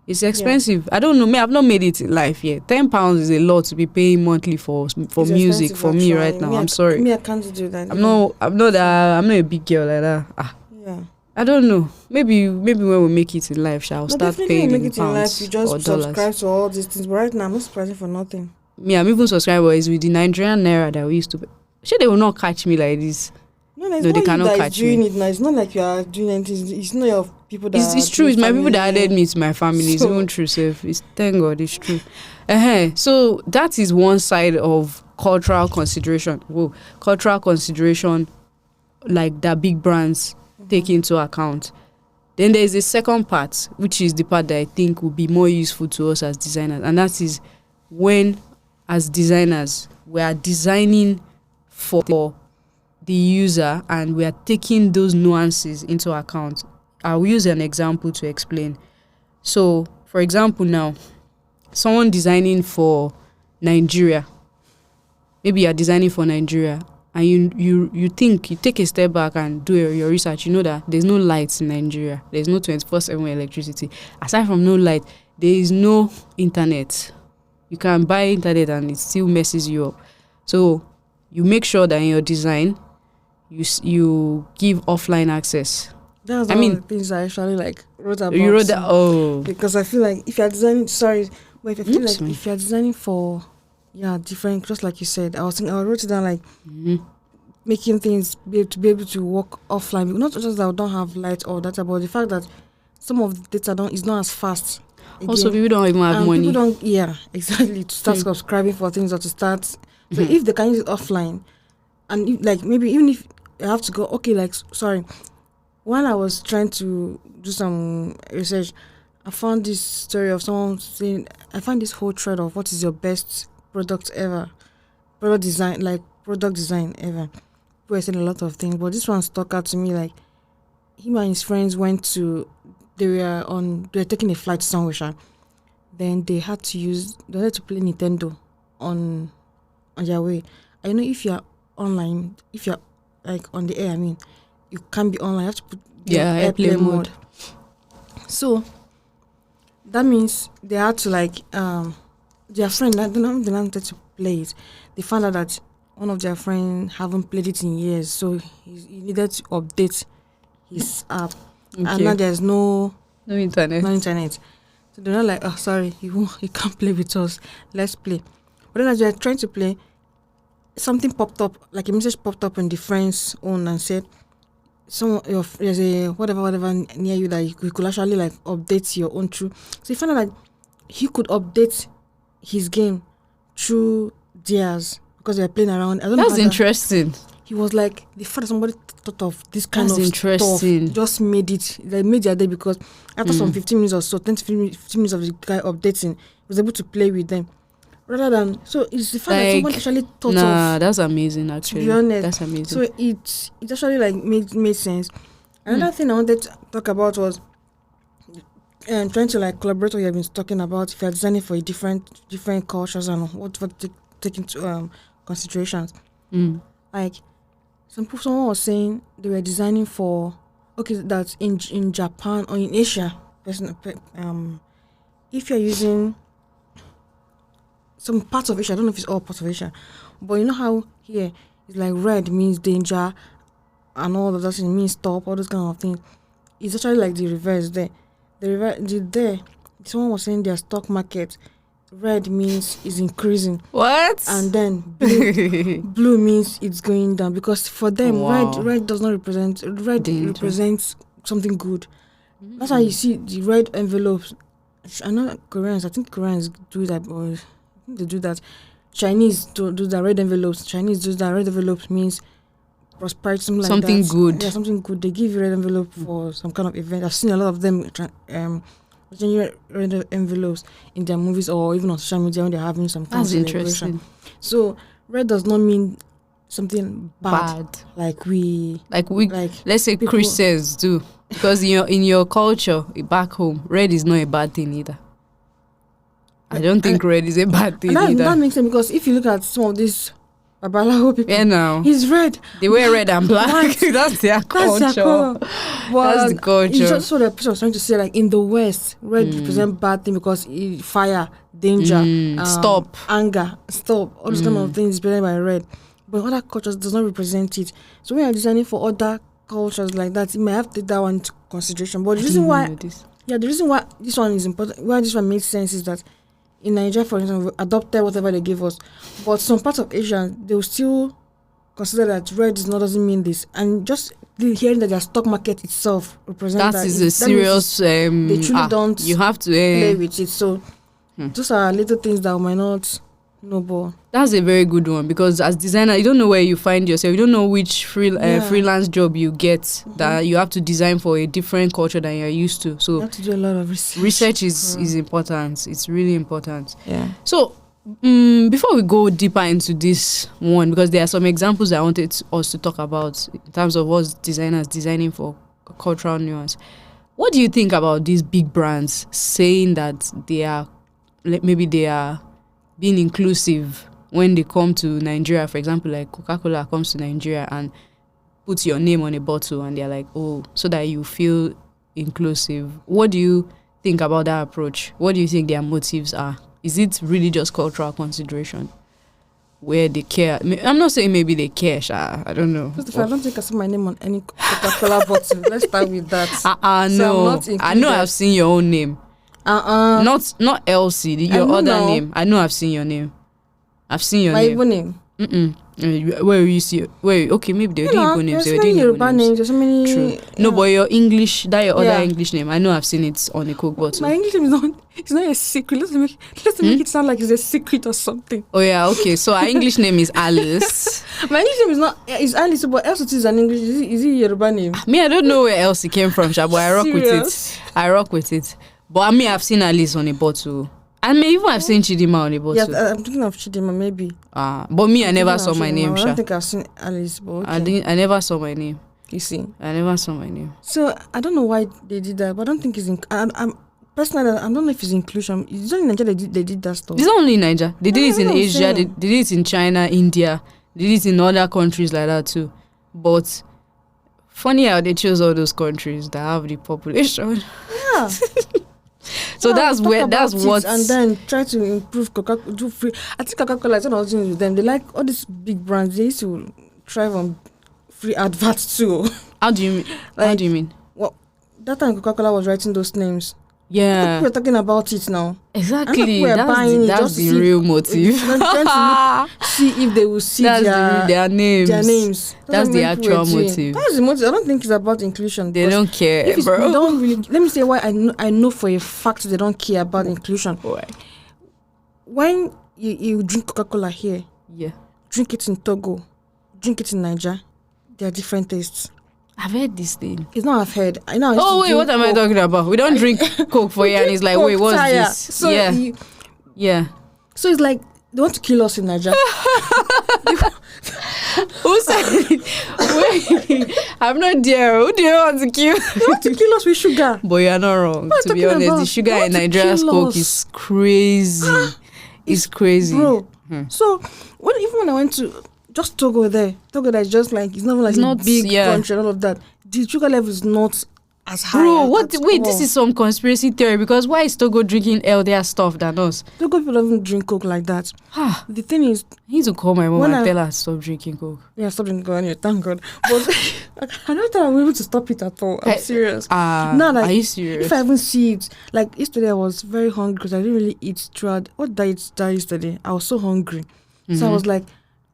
Speaker 1: It's expensive. I don't know. I've not made it in life yet. £10 is a lot to be paying monthly for music for me right now. I'm sorry.
Speaker 2: Me, I can't do that.
Speaker 1: I'm not a big girl like that.
Speaker 2: Yeah.
Speaker 1: I don't know. Maybe when we make it in life, I'll start paying
Speaker 2: make
Speaker 1: in
Speaker 2: it in life. You just subscribe to all these things. But right now, I'm not subscribing for nothing.
Speaker 1: Me, I'm even subscribers with the Nigerian naira that we used to pay. Sure, they will not catch me like this.
Speaker 2: No, they cannot catch me. It now. It's not like you are doing anything. It's not your people that. It's
Speaker 1: true. It's my people that added me to my family. It's even true. Thank God, it's true. So that is one side of cultural consideration. Cultural consideration, like that big brands take into account. Then there is a second part, which is the part that I think will be more useful to us as designers, and that is when, as designers, we are designing for the user and we are taking those nuances into account. I'll use an example to explain. So, for example, now, someone designing for Nigeria, maybe you're designing for Nigeria, and you take a step back and do your research. You know that there's no lights in Nigeria. There's no 24/7 electricity. Aside from no light, there is no internet. You can buy internet and it still messes you up. So you make sure that in your design, you give offline access.
Speaker 2: That's one of the things I actually wrote about.
Speaker 1: You wrote that? Oh.
Speaker 2: Because I feel like if you're designing, if you're designing for different, just like you said, I wrote it down making things to be able to work offline. Not just that we don't have light or data, but the fact that some of the data is not as fast. Again,
Speaker 1: also, people don't even have money.
Speaker 2: People don't, exactly, to start subscribing for things or to start. So if they can use it offline, and maybe even if I have to go, while I was trying to do some research, I found this story of someone saying, I found this whole thread of what is your best product design ever. People were saying a lot of things, but this one stuck out to me. Like, him and his friends they were taking a flight somewhere, then they had to play Nintendo on their way. I know if you're online, if you're on the air, you can't be online. You have to put
Speaker 1: airplane mode.
Speaker 2: So that means they had to their friend, they wanted to play it. They found out that one of their friends haven't played it in years, so he needed to update his app. Okay. And now there's no internet. So they're not like, oh, sorry, you can't play with us. Let's play. But then as they're trying to play, something popped up, like a message popped up on the friend's own and said, there's a whatever near you that you could actually update your own through. So he found out that he could update his game through theirs because they were playing around. I don't know.
Speaker 1: That's interesting.
Speaker 2: He was like, the fact that somebody thought of this kind of stuff just made their day, because after some 15 minutes or so, 10 to 15 minutes of the guy updating, he was able to play with them. Rather than, so it's the fact that someone actually thought of.
Speaker 1: That's amazing, actually.
Speaker 2: To be honest.
Speaker 1: That's amazing.
Speaker 2: So it actually made sense. Another thing I wanted to talk about was trying to collaborate what you have been talking about. If you're designing for different cultures and what take into considerations. Someone was saying they were designing for that in Japan or in Asia, if you're using some parts of Asia, I don't know if it's all parts of Asia, but you know how here it's red means danger and all of that means stop, all those kind of things. It's actually the reverse there. Someone was saying their stock market, red means is increasing.
Speaker 1: What?
Speaker 2: And then blue means it's going down, because for them red does not represent danger. Represents something good. That's why you see the red envelopes. I know Koreans do that, or they do that. Chinese do the red envelopes. Chinese do that. Red envelopes means prosperity, something good. Yeah, something good. They give you red envelope for some kind of event. I've seen a lot of them red envelopes in their movies or even on social media when they're having some kind of celebration. So red does not mean something bad. Like
Speaker 1: let's say Christians do, because in your culture back home, red is not a bad thing either. I don't think red is a bad thing
Speaker 2: that,
Speaker 1: either.
Speaker 2: that makes sense, because if you look at some of these Babalawo people,
Speaker 1: Yeah, now
Speaker 2: he's red.
Speaker 1: they wear red and black. That's their culture.
Speaker 2: That's their color.
Speaker 1: That's the culture.
Speaker 2: It's just what the person was trying to say. Like in the West, red represent bad thing because fire, danger,
Speaker 1: stop,
Speaker 2: anger, stop. All those kind of things is represented by red. But other cultures does not represent it. So when you're designing for other cultures like that, you may have to take that one into consideration. But the reason why, the reason why this one is important, why this one makes sense, is that in Nigeria, for example, we adopted whatever they give us. But some parts of Asia, they will still consider that red doesn't mean this. And just hearing that their stock market itself represents
Speaker 1: that is a serious.
Speaker 2: They truly don't.
Speaker 1: You have to
Speaker 2: play with it. So those are little things that we might not know. But
Speaker 1: that's a very good one, because as designer, you don't know where you find yourself. You don't know which freelance job you get that you have to design for a different culture than you're used to. So
Speaker 2: you have to do a lot of research.
Speaker 1: Research is important. It's really important.
Speaker 2: Yeah.
Speaker 1: So before we go deeper into this one, because there are some examples I wanted us to talk about in terms of us designers designing for cultural nuance. What do you think about these big brands saying that they are being inclusive when they come to Nigeria? For example, like Coca-Cola comes to Nigeria and puts your name on a bottle, and they're like, oh, so that you feel inclusive. What do you think about that approach? What do you think their motives are? Is it really just cultural consideration where they care? I'm not saying maybe they care, Sha. I don't know.
Speaker 2: First of all, I don't think I see my name on any Coca-Cola bottle. Let's start with that.
Speaker 1: No. I know I've seen your own name. Not Elsie, your other name. I know I've seen your name. I've seen your name.
Speaker 2: My Igbo name.
Speaker 1: Where you see? Okay, maybe they're doing Igbo names.
Speaker 2: There's so many Yoruba names. There's so many.
Speaker 1: True. No, but your English, other English name, I know I've seen it on a Coke bottle.
Speaker 2: My English name is not. It's not a secret. Let's make it sound like it's a secret or something.
Speaker 1: Oh yeah, okay. So our English name is Alice.
Speaker 2: My English name is not. It's Alice, but else it is an English. Is it Yoruba name?
Speaker 1: Me, I don't know where else it came from, Sha, but I rock with it. But I mean, I've seen Alice on a bottle. And maybe even I've seen Chidima on a bottle.
Speaker 2: Yeah, I'm thinking of Chidima, maybe.
Speaker 1: But me, I never saw my name,
Speaker 2: I
Speaker 1: Sha.
Speaker 2: don't think I've seen Alice, but okay.
Speaker 1: I never saw my name.
Speaker 2: You see?
Speaker 1: I never saw my name.
Speaker 2: So, I don't know why they did that, but I don't think it's... Personally, I don't know if it's inclusion. It's only in Nigeria they did that stuff.
Speaker 1: It's not only in Nigeria. They did it in Asia. They did it in China, India. They did it in other countries like that too. But funny how they chose all those countries that have the population.
Speaker 2: Yeah.
Speaker 1: So that's what.
Speaker 2: And then try to improve Coca-Cola. Do free. I think Coca-Cola is one of the things with them. They like all these big brands. They used to thrive on free adverts too.
Speaker 1: How do you mean?
Speaker 2: Well, that time Coca-Cola was writing those names.
Speaker 1: Yeah.
Speaker 2: We're talking about it now.
Speaker 1: Exactly. That's the real motive.
Speaker 2: See if they will see
Speaker 1: their names.
Speaker 2: Their names.
Speaker 1: That's the actual motive.
Speaker 2: That's the motive. I don't think it's about inclusion.
Speaker 1: They don't care, bro.
Speaker 2: They don't really. Let me say why I know for a fact they don't care about inclusion.
Speaker 1: Why?
Speaker 2: When you drink Coca-Cola here, drink it in Togo, drink it in Niger, there are different tastes.
Speaker 1: I've heard this thing.
Speaker 2: It's not I've heard. I know.
Speaker 1: Oh wait, what am I talking about? We don't drink Coke for you, and it's like, wait, what's this?
Speaker 2: So
Speaker 1: yeah.
Speaker 2: So it's like they want to kill us in Nigeria.
Speaker 1: Who said it? Wait, I'm not there. Who do you want to kill?
Speaker 2: They want to kill us with sugar.
Speaker 1: But you're not wrong. To be honest, the sugar in Nigeria's Coke is crazy. It's crazy,
Speaker 2: bro. So even when I went to just Togo that is just like it's not a big country and all of that. The sugar level is not as high.
Speaker 1: Bro, wait, this is some conspiracy theory, because why is Togo drinking healthier stuff than us?
Speaker 2: Togo people don't drink Coke like that. The thing is,
Speaker 1: I need to call my mom and tell her to stop drinking Coke.
Speaker 2: Yeah, stop drinking Coke anyway, thank God. But I don't think I'm able to stop it at all. I'm serious.
Speaker 1: Are you serious?
Speaker 2: If I even see it, like yesterday I was very hungry because I didn't really eat throughout. What diet yesterday? I was so hungry. Mm-hmm. So I was like,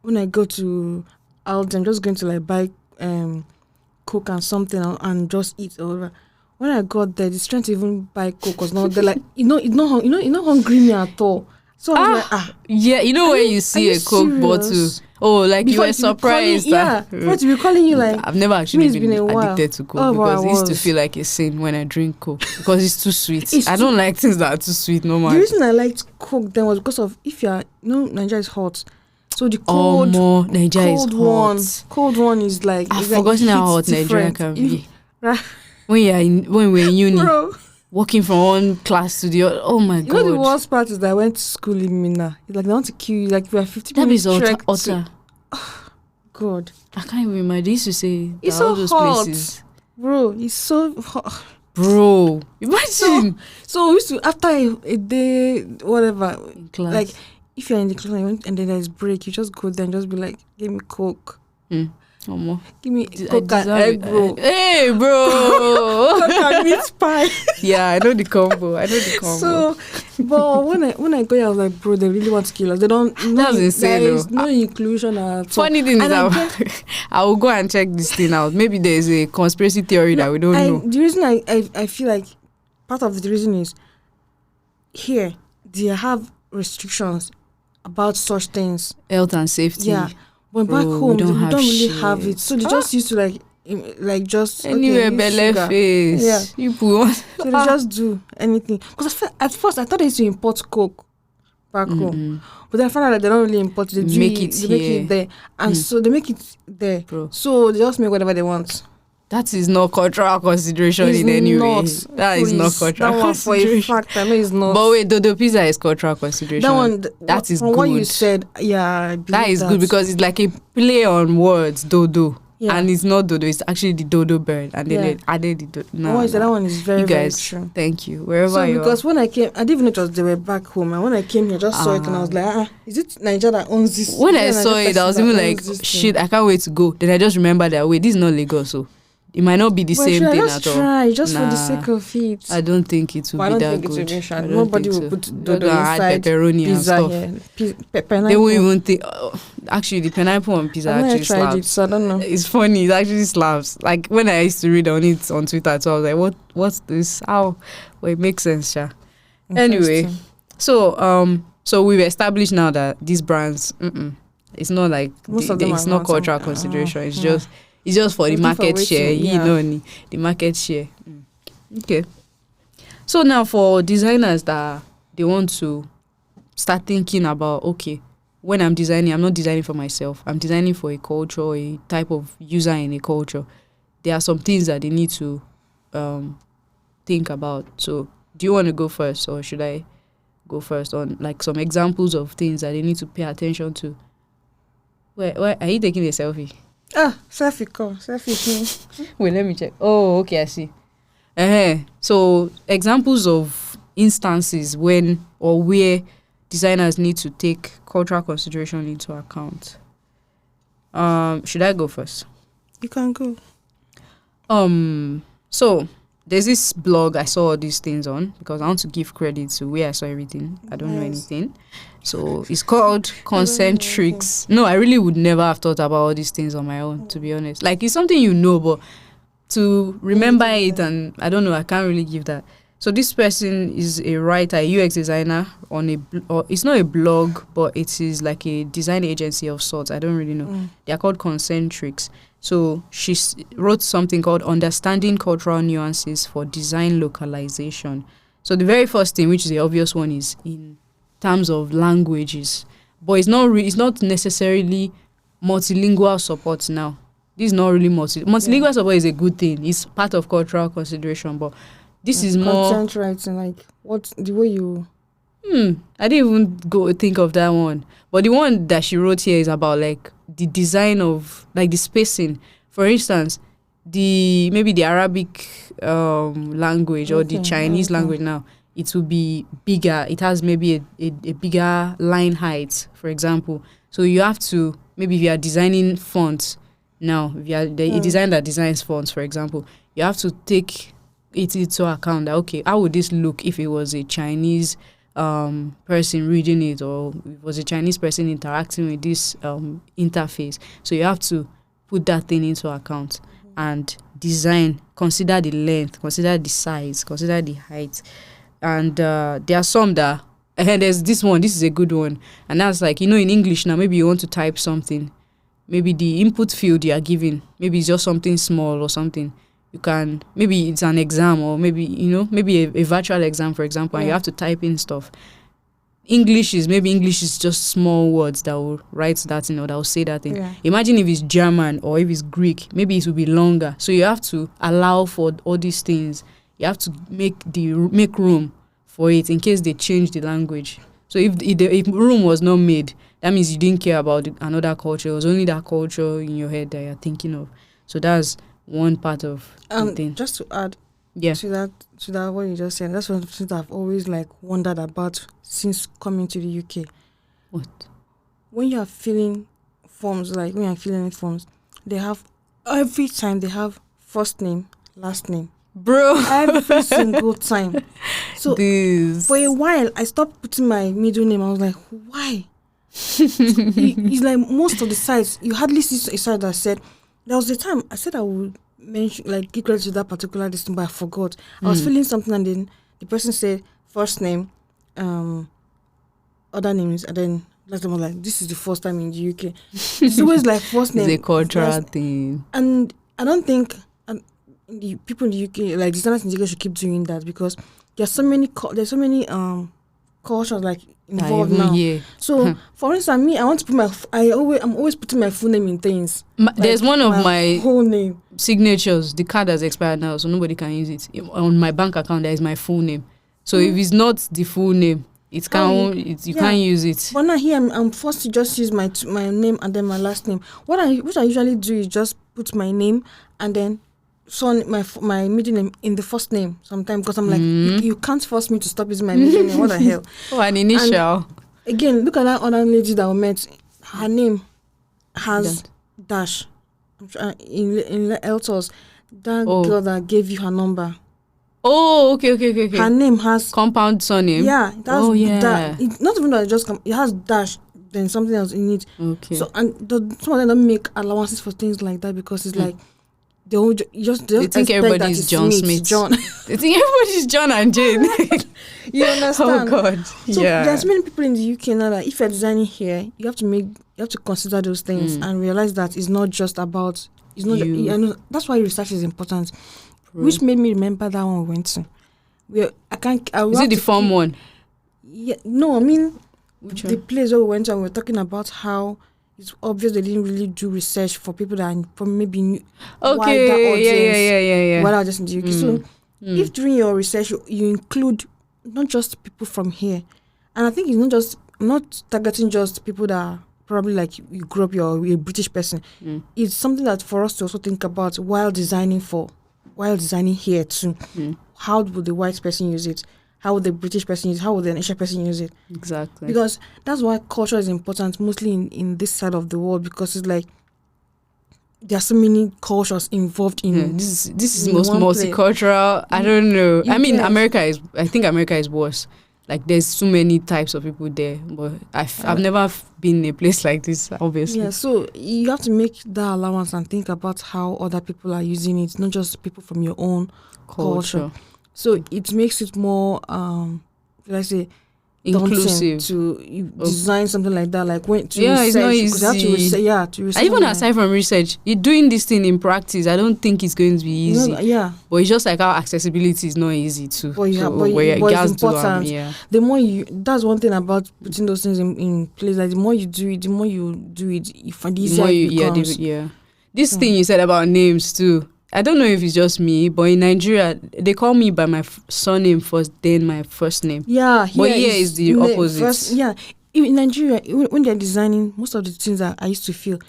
Speaker 2: when I go to Aldi, I'm just going to like buy Coke and something and just eat or whatever. When I got there, the strength to even buy Coke was not there. Like it's not hungry me at all. So I was like,
Speaker 1: yeah, you know when you see a Coke bottle, like before you were surprised.
Speaker 2: But to be calling you like,
Speaker 1: I've never actually been addicted to Coke because it used to feel like a sin when I drink Coke because it's too sweet. I don't like things that are too sweet no more.
Speaker 2: The reason I liked Coke then was because of Nigeria is hot. So the cold one is like
Speaker 1: I've forgotten how hot Nigeria can be. When we're in uni,
Speaker 2: bro.
Speaker 1: walking from one class to the other. Oh my God.
Speaker 2: You know the worst part is that I went to school in Mina. It's like they want to kill you. Like we are 50
Speaker 1: That
Speaker 2: minutes
Speaker 1: is
Speaker 2: trek
Speaker 1: utter.
Speaker 2: God.
Speaker 1: I can't even remember. They used to say
Speaker 2: It's
Speaker 1: that all
Speaker 2: so
Speaker 1: those
Speaker 2: hot.
Speaker 1: places.
Speaker 2: Bro, it's so hot.
Speaker 1: Bro, imagine.
Speaker 2: So we used to, after a day, whatever,
Speaker 1: In class.
Speaker 2: like, if you're in the class and then there's break, you just go there and just be like, give me Coke. Give me Coke and egg roll.
Speaker 1: Hey, bro.
Speaker 2: Coke and meat pie.
Speaker 1: Yeah, I know the combo.
Speaker 2: So, but when I go here, I was like, bro, they really want to kill us. They don't.
Speaker 1: That's insane.
Speaker 2: There is no inclusion at all.
Speaker 1: Funny thing is, I will go and check this thing out. Maybe there's a conspiracy theory that we don't know.
Speaker 2: The reason I feel like part of the reason is here they have restrictions about such things,
Speaker 1: health and safety.
Speaker 2: Yeah, but back home they don't really have it, so they just used to like just
Speaker 1: anywhere belle face.
Speaker 2: Yeah,
Speaker 1: you put.
Speaker 2: So they just do anything. Because at first I thought they used to import Coke back home, but then I found out that they don't really import. They make it there, and so they make it there. Bro. So they just make whatever they want.
Speaker 1: That is not cultural consideration in any way. That is not cultural consideration.
Speaker 2: For a fact, I know it's not.
Speaker 1: But wait, Dodo Pizza is cultural consideration.
Speaker 2: That one,
Speaker 1: that is
Speaker 2: from
Speaker 1: good.
Speaker 2: What you said, yeah,
Speaker 1: that is good because it's like a play on words, Dodo. Yeah. And it's not dodo, it's actually the dodo bird. And then they added the dodo.
Speaker 2: That one is very,
Speaker 1: very
Speaker 2: true.
Speaker 1: Thank you. Wherever you
Speaker 2: because when I came, I didn't even know they were back home. And when I came here, I just saw it and I was like, is it Nigeria that owns this?
Speaker 1: When I saw it, I was even like, shit, I can't wait to go. Then I just remembered that, wait, this is not Lagos, so it might not be the same thing at all.
Speaker 2: Try just for the sake of it.
Speaker 1: I don't think it will be that good.
Speaker 2: Nobody will put dodo inside
Speaker 1: pepperoni
Speaker 2: pizza
Speaker 1: and stuff. They won't even think. Actually, the pineapple on pizza actually slaps.
Speaker 2: It, so I don't know.
Speaker 1: It's funny. It actually slaps. Like when I used to read on it on Twitter, so I was like, what's this? How? Well, it makes sense, yeah. Anyway, so we've established now that these brands, it's not like it's not cultural consideration. It's just for the market share. You know, the market share. Okay. So now for designers that they want to start thinking about, okay, when I'm designing, I'm not designing for myself. I'm designing for a culture, a type of user in a culture. There are some things that they need to think about. So do you want to go first or should I go first on like some examples of things that they need to pay attention to? Where are you taking a selfie?
Speaker 2: Selfie.
Speaker 1: Wait, let me check. Oh, okay, I see. So examples of instances when or where designers need to take cultural consideration into account. Should I go first?
Speaker 2: You can go.
Speaker 1: So there's this blog I saw all these things on because I want to give credit to where I saw everything. I don't know anything. So it's called Concentrics. No, I really would never have thought about all these things on my own, to be honest. Like it's something you know, but to remember it and I don't know, I can't really give that. So this person is a writer, a UX designer on it's not a blog, but it is like a design agency of sorts. I don't really know. They are called Concentrics. So she wrote something called Understanding Cultural Nuances for Design Localization. So the very first thing, which is the obvious one, is in terms of languages. But it's not necessarily multilingual support now. This is not really multilingual support is a good thing. It's part of cultural consideration, but this is more
Speaker 2: content writing, like what the way you
Speaker 1: I didn't even go think of that one. But the one that she wrote here is about like the design of like the spacing. For instance, maybe the Arabic language or the Chinese language now, it will be bigger. It has maybe a bigger line height, for example. So you have to, maybe if you are designing fonts now, if you are a designer that designs fonts, for example, you have to take it into account that, okay, how would this look if it was a Chinese person reading it, or it was a Chinese person interacting with this interface. So you have to put that thing into account and design, consider the length, consider the size, consider the height. And there are some that, there's this one, this is a good one. And that's like, in English now, maybe you want to type something. Maybe the input field you are giving, maybe it's just something small or something. You can, maybe it's an exam or maybe, maybe a virtual exam, for example, and you have to type in stuff. English is just small words that will write that thing or that will say that thing. Yeah. Imagine if it's German or if it's Greek, maybe it will be longer. So you have to allow for all these things you have to make room for it in case they change the language. So if room was not made, that means you didn't care about another culture. It was only that culture in your head that you're thinking of. So that's one part of the thing.
Speaker 2: Just to add
Speaker 1: Yeah.
Speaker 2: to that what you just said, that's one of the things I've always like wondered about since coming to the UK.
Speaker 1: What?
Speaker 2: When you are filling forms, like when you're filling in forms, they have every time they have first name, last name.
Speaker 1: Bro.
Speaker 2: Every single time. So
Speaker 1: This.
Speaker 2: for a while I stopped putting my middle name. I was like, why? It's like most of the sites, you hardly see a site that said, there was a time I said I would mention, like, give credit to that particular listing, but I forgot. I was filling something and then the person said first name, other names, and then last time I was like, this is the first time in the UK. It's always like first name.
Speaker 1: It's a cultural thing.
Speaker 2: And I don't think the people in the UK, like designers in the UK, should keep doing that, because there's so many cultures like involved now.
Speaker 1: Yeah.
Speaker 2: So for instance, me, I want to put I'm always putting my full name in things.
Speaker 1: There's one of my
Speaker 2: whole name
Speaker 1: signatures. The card has expired now, so nobody can use it. On my bank account, there is my full name. So if it's not the full name, you can't use it.
Speaker 2: But now here I'm forced to just use my name and then my last name. What I usually do is just put my name and then my middle name in the first name sometimes, because I'm like, you can't force me to stop using my middle name. What the hell?
Speaker 1: Oh, an initial.
Speaker 2: And again, look at that other lady that we met. Her name has dash. In Eltos, that girl that gave you her number.
Speaker 1: Oh, okay.
Speaker 2: Her name has
Speaker 1: compound surname.
Speaker 2: Yeah, that's not even that it just it has dash, then something else in it.
Speaker 1: Okay.
Speaker 2: So some of them don't make allowances for things like that, because it's like they
Speaker 1: think everybody's John Smith.
Speaker 2: John.
Speaker 1: They think everybody's John and Jane.
Speaker 2: You understand?
Speaker 1: Oh God.
Speaker 2: So there's many people in the UK now that if you're designing here, you have to consider those things and realize that it's not just about that's why research is important. Which made me remember that one we went to. Is
Speaker 1: it the form one?
Speaker 2: Yeah, no, I mean the place where we went to, and we were talking about how it's obvious they didn't really do research for people that are from maybe wider audience. While I was just in the UK. So if during your research you include not just people from here, and I think it's not targeting just people that are probably like you grew up, you're a British person. It's something that for us to also think about while designing here too. How would the white person use it? How would the British person use it? How would the Asian person use it?
Speaker 1: Exactly.
Speaker 2: Because that's why culture is important, mostly in this side of the world, because it's like there are so many cultures involved in
Speaker 1: this is most multicultural. I don't know. I mean, I think America is worse. Like, there's so many types of people there, but I've never been in a place like this, obviously.
Speaker 2: Yeah, so you have to make that allowance and think about how other people are using it, not just people from your own culture. So it makes it more, let's say,
Speaker 1: inclusive
Speaker 2: to design something like that. Like
Speaker 1: it's not easy.
Speaker 2: To research.
Speaker 1: Even aside from research, you're doing this thing in practice. I don't think it's going to be easy. But it's just like how accessibility is not easy too.
Speaker 2: But it's important. The more that's one thing about putting those things in place. Like the more you do it, you find easier it becomes.
Speaker 1: This thing you said about names too. I don't know if it's just me, but in Nigeria, they call me by my surname first, then my first name.
Speaker 2: Yeah,
Speaker 1: but here is the opposite.
Speaker 2: In Nigeria, when they're designing, most of the things that I used to feel,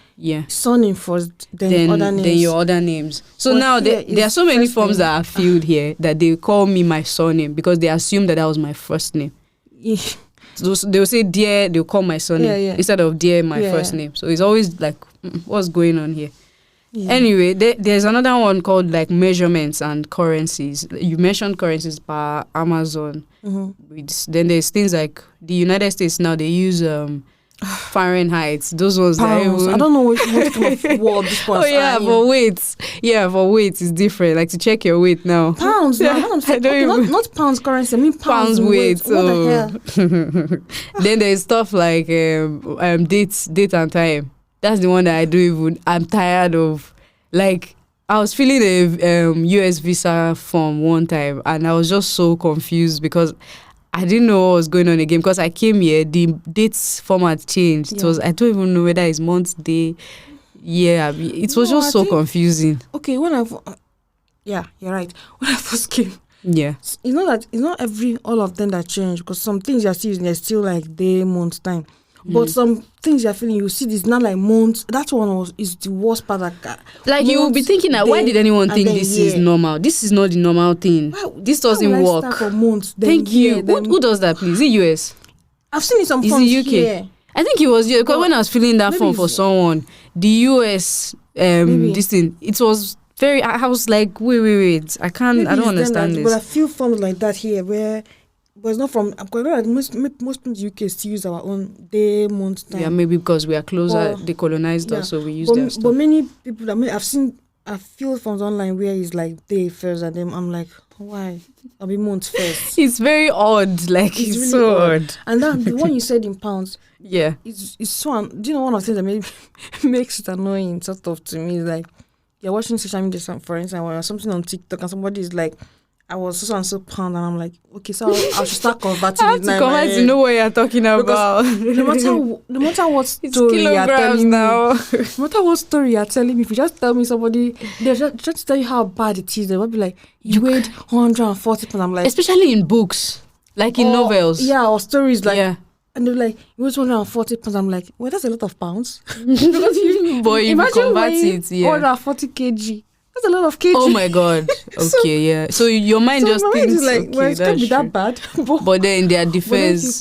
Speaker 2: surname first, then other names.
Speaker 1: Then your other names. So but now there are so many forms that are filled here that they call me my surname because they assume that was my first name. So they'll say dear, they'll call my surname instead of dear, my first name. So it's always like, what's going on here? Anyway, there's another one called like measurements and currencies. You mentioned currencies per Amazon. Then there's things like the United States now, they use Fahrenheit. Those ones
Speaker 2: pounds. I don't know what kind of word this was.
Speaker 1: For weights. For weights is different. Like to check your weight now.
Speaker 2: Pounds. Not pounds currency. I mean pounds weight. What the hell?
Speaker 1: Then there's stuff like date and time. That's the one that I'm tired of. Like, I was filling a US visa form one time and I was just so confused because I didn't know what was going on again. Because I came here, the dates format changed. It was, I don't even know whether it's month, day, year. It was just so confusing.
Speaker 2: Okay, you're right. When I first came,
Speaker 1: Yeah.
Speaker 2: It's not all of them that change, because some things you're still using, they're still like day, month, time. But some things you're feeling, you see this not like months. That one is the worst part.
Speaker 1: Like you will be thinking that why did anyone think this is normal? This is not the normal thing. This doesn't work.
Speaker 2: Start for months,
Speaker 1: Thank you. Who does that, please? Is it US?
Speaker 2: I've seen it some forms here.
Speaker 1: I think it was because when I was filling that form for someone, the US this thing, it was very. I was like, wait. I don't understand this.
Speaker 2: But a few forms like that here where. But it's not from. Most people in the UK still use our own day, month, time.
Speaker 1: Yeah, maybe because we are closer. They colonized us, so we use their stuff.
Speaker 2: But many people, I've seen a few forms online where it's like day first, and then I'm like, why? I'll be month first.
Speaker 1: It's very odd. Like it's really so odd.
Speaker 2: And then the one you said in pounds.
Speaker 1: Yeah.
Speaker 2: It's so. Do you know one of the things that maybe makes it annoying sort of to me is like you're watching social media, for instance, or something on TikTok, and somebody is like, I was so and so pound, and I'm like, okay, so I should start converting.
Speaker 1: I have to convert to know what you're talking about.
Speaker 2: No matter what story you're telling
Speaker 1: now.
Speaker 2: me, no matter what story you're telling me, if you just tell me somebody, they just tell you how bad it is, they will be like, you weighed 140 pounds. I'm like,
Speaker 1: especially in books, like in novels,
Speaker 2: or stories like.
Speaker 1: Yeah.
Speaker 2: And they're like, you weighed 140 pounds. I'm like, well, that's a lot of pounds.
Speaker 1: But you convert it,
Speaker 2: 140 kg. That's a lot of kg.
Speaker 1: Oh my god. Okay, yeah. So your mind just thinks
Speaker 2: like,
Speaker 1: okay,
Speaker 2: well, it can't be that bad.
Speaker 1: But then in their defense,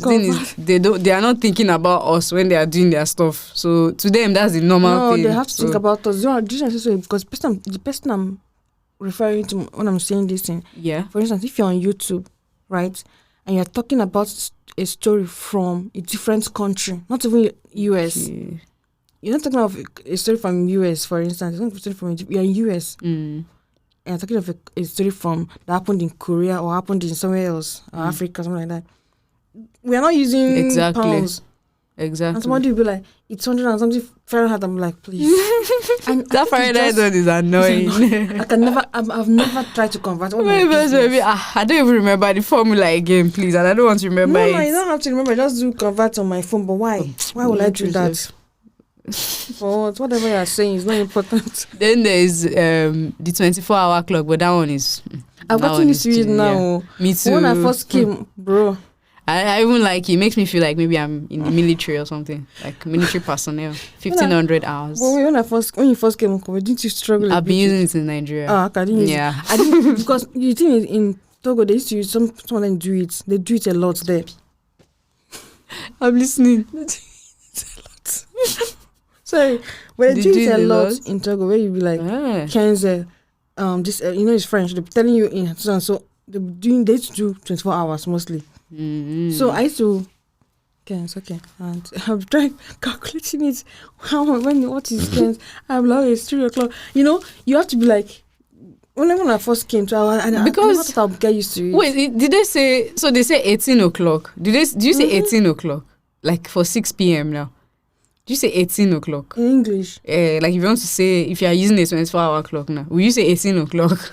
Speaker 1: they are not thinking about us when they are doing their stuff. So to them, that's the normal thing.
Speaker 2: No, they have to think about us. Because the person I'm referring to when I'm saying this thing.
Speaker 1: Yeah.
Speaker 2: For instance, if you're on YouTube, right, and you're talking about a story from a different country, not even US. Okay. You're not talking of a story from US, for instance. You're not a story from you're in US. And you're talking of a story that happened in Korea or happened in somewhere else, or Africa, something like that. We are not using pounds.
Speaker 1: Exactly.
Speaker 2: And somebody will be like, it's 100 and something Fahrenheit. I'm like, please.
Speaker 1: And that Fahrenheit one is annoying.
Speaker 2: I've never tried to convert.
Speaker 1: Maybe I don't even remember the formula again, please. And I don't want to remember it.
Speaker 2: No, you don't have to remember. Just do convert on my phone. But why? Why would I do that? For whatever you're saying is not important.
Speaker 1: Then there's the 24-hour clock, but that one is.
Speaker 2: I've gotten used to it now. Yeah.
Speaker 1: Me too.
Speaker 2: When I first came, bro.
Speaker 1: I even like it makes me feel like maybe I'm in the military or something, like military personnel. 1,500 hours.
Speaker 2: But when you first came, didn't you struggle?
Speaker 1: I've been using it in Nigeria.
Speaker 2: I didn't use it. I didn't, because the thing is, in Togo they used to use some of them do it. They do it a lot there.
Speaker 1: I'm listening.
Speaker 2: Sorry, but they do it a lot in Togo, where you be like, Kenze, this it's French. They're telling you in so they used to do 24 hours mostly. So I used to. Okay, it's okay. And I'm trying calculating it. What is Ken's? I'm like, it's 3 o'clock. You have to be like. When I first came to because I thought I'd get used to it.
Speaker 1: Wait, did they say? So they say 18 o'clock. Did you say 18 o'clock? Like for 6 p.m. now? Did you say 18 o'clock?
Speaker 2: In English.
Speaker 1: Like if you want to say, if you are using a 24-hour clock now, will you say 18 o'clock?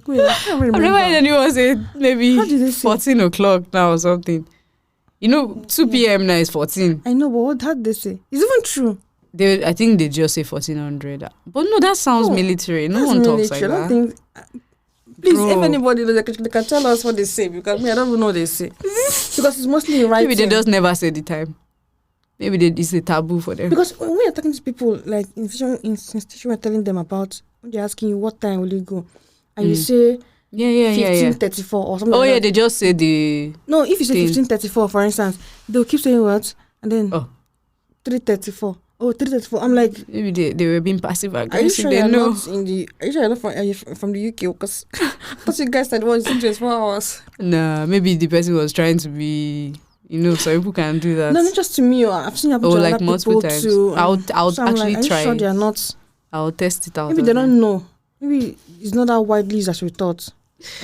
Speaker 2: Wait, I can't remember.
Speaker 1: I've never heard anyone say maybe 14 o'clock now or something. 2 p.m. now is 14.
Speaker 2: I know, but how did they say? It's even true.
Speaker 1: I think they just say 1400. But no, that sounds military. No one talks like that. I don't think.
Speaker 2: Please, if anybody knows, they can tell us what they say, because I don't even know what they say. Because it's mostly in writing.
Speaker 1: Maybe they just never say the time. Maybe it's a taboo for them.
Speaker 2: Because when you're talking to people, like in station, we're telling them about, when they're asking you what time will you go, and you say 15:34 or something.
Speaker 1: Oh
Speaker 2: like
Speaker 1: yeah,
Speaker 2: that.
Speaker 1: they just say the.
Speaker 2: No, if you say 15:34, for instance, they'll keep saying what, and then 3:34. Oh, 3:34. I'm like,
Speaker 1: maybe they were being passive aggressive.
Speaker 2: Are you sure
Speaker 1: they
Speaker 2: you're
Speaker 1: know.
Speaker 2: not are you sure you're not from the UK? Because thought you guys said it's 24 hours.
Speaker 1: Nah, maybe the person was trying to be. Some people can do that.
Speaker 2: No, not just to me. I've seen happen to
Speaker 1: like
Speaker 2: other
Speaker 1: multiple
Speaker 2: people
Speaker 1: times.
Speaker 2: too.
Speaker 1: I'll
Speaker 2: so
Speaker 1: actually
Speaker 2: like,
Speaker 1: try.
Speaker 2: Are you sure they are not?
Speaker 1: I'll test it out.
Speaker 2: Maybe they don't know. Maybe it's not that widely as we thought,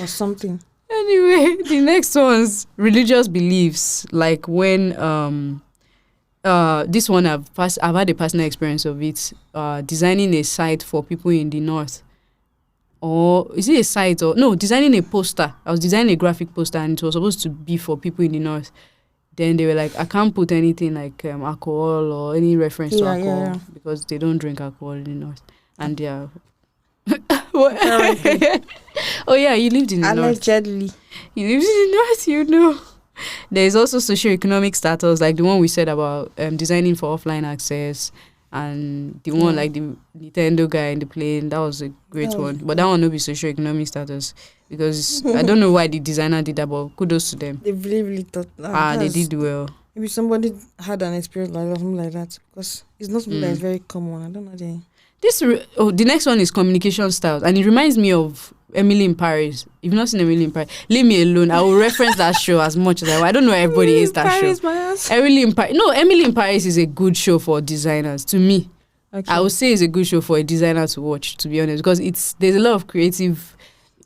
Speaker 2: or something.
Speaker 1: Anyway, the next one's religious beliefs. Like when this one I've had a personal experience of it. Designing a site for people in the north. Or is it a site or no? Designing a poster. I was designing a graphic poster, and it was supposed to be for people in the north. Then they were like, I can't put anything like alcohol or any reference to alcohol because they don't drink alcohol in the north. And they are Oh yeah, you lived in the north.
Speaker 2: Allegedly.
Speaker 1: You lived in the north, you know. There's also socioeconomic status, like the one we said about designing for offline access, and the one like the Nintendo guy in the plane. That was a great one. But that one will be socioeconomic status, because I don't know why the designer did that, but kudos to them.
Speaker 2: They really thought
Speaker 1: they did well.
Speaker 2: Maybe somebody had an experience like that, something like that, because it's not something that is very common. I don't know.
Speaker 1: The next one is communication styles, and it reminds me of Emily in Paris. If you've not seen Emily in Paris, leave me alone. I will reference that show as much as I want. I don't know everybody is that Paris, show. Emily in Paris is a good show for designers. To me, I would say it's a good show for a designer to watch. To be honest, because there's a lot of creative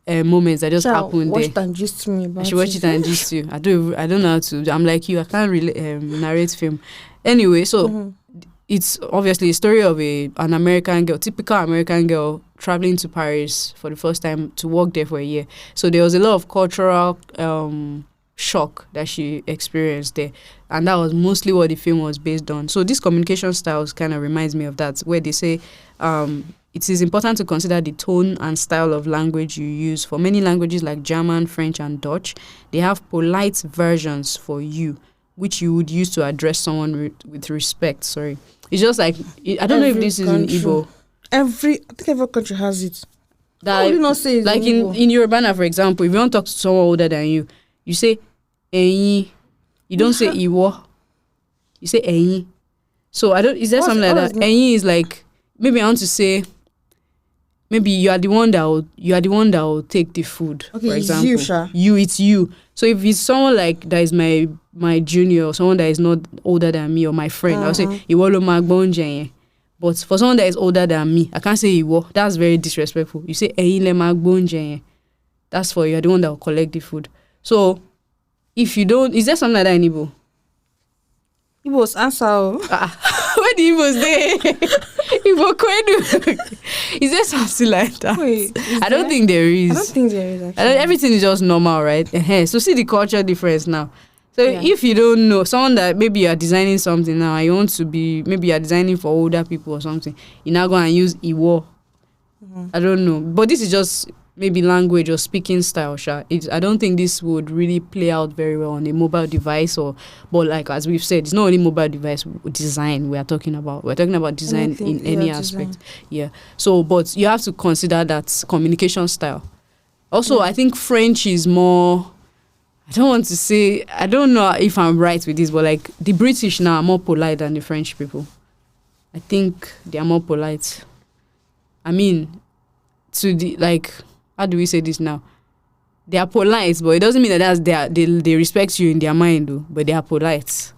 Speaker 1: moments that just happen there. I should watch it and gist you. I don't know how to. I'm like you. I can't really narrate film. Anyway, so. It's obviously a story of an American girl, typical American girl, traveling to Paris for the first time to work there for a year. So there was a lot of cultural shock that she experienced there. And that was mostly what the film was based on. So this communication styles kind of reminds me of that, where they say it is important to consider the tone and style of language you use. For many languages like German, French, and Dutch, they have polite versions for you, which you would use to address someone with respect. Sorry. It's just like, I don't know if this is in Igbo.
Speaker 2: I think every country has it. That you not say
Speaker 1: like in Yoruba, for example, if you want to talk to someone older than you, you say eyin. You don't say iwo. You say eyin. So is there something like that? Eyin is like, maybe I want to say, maybe you are the one that will take the food. Okay, for example, it's you. So if it's someone like that is my junior, or someone that is not older than me, or my friend, I'll say iwo lo ma gbonje. But for someone that is older than me, I can't say iwo. That's very disrespectful. You say eyin le ma gbonje. That's for you are the one that will collect the food. So if you don't, is there something like that in Igbo?
Speaker 2: Igbo's answer.
Speaker 1: Where the Igbo's there? Igbo kwedu. Is there something like that?
Speaker 2: Wait,
Speaker 1: I don't think there is.
Speaker 2: I don't think there is, actually.
Speaker 1: Everything is just normal, right? So see the culture difference now. So if you don't know, someone that maybe you are designing something now, and you want to be, maybe you are designing for older people or something, you're now going to use Iwo. I don't know. But this is just maybe language or speaking style. I don't think this would really play out very well on a mobile device, but like as we've said, it's not only mobile device design we are talking about. We're talking about design in any aspect. Yeah. So, but you have to consider that communication style. Also, I think French is more, I don't know if I'm right with this, but like the British now are more polite than the French people. I think they are more polite. I mean, how do we say this now? They are polite, but it doesn't mean that they respect you in their mind, though, but they are polite.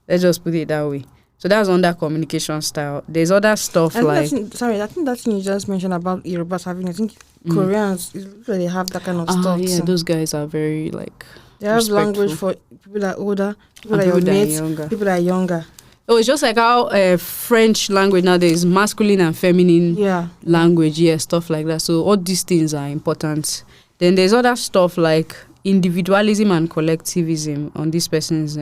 Speaker 1: Let's just put it that way. So that's under communication style. There's other stuff I think
Speaker 2: that thing you just mentioned about Yorubas having, I think Koreans, they have that kind of stuff.
Speaker 1: Yeah, so those guys are very
Speaker 2: they have respectful. Language for people that are older, people that are mates, people that are younger.
Speaker 1: Oh, it's just like how French language nowadays, masculine and feminine language, stuff like that. So all these things are important. Then there's other stuff like individualism and collectivism on this person's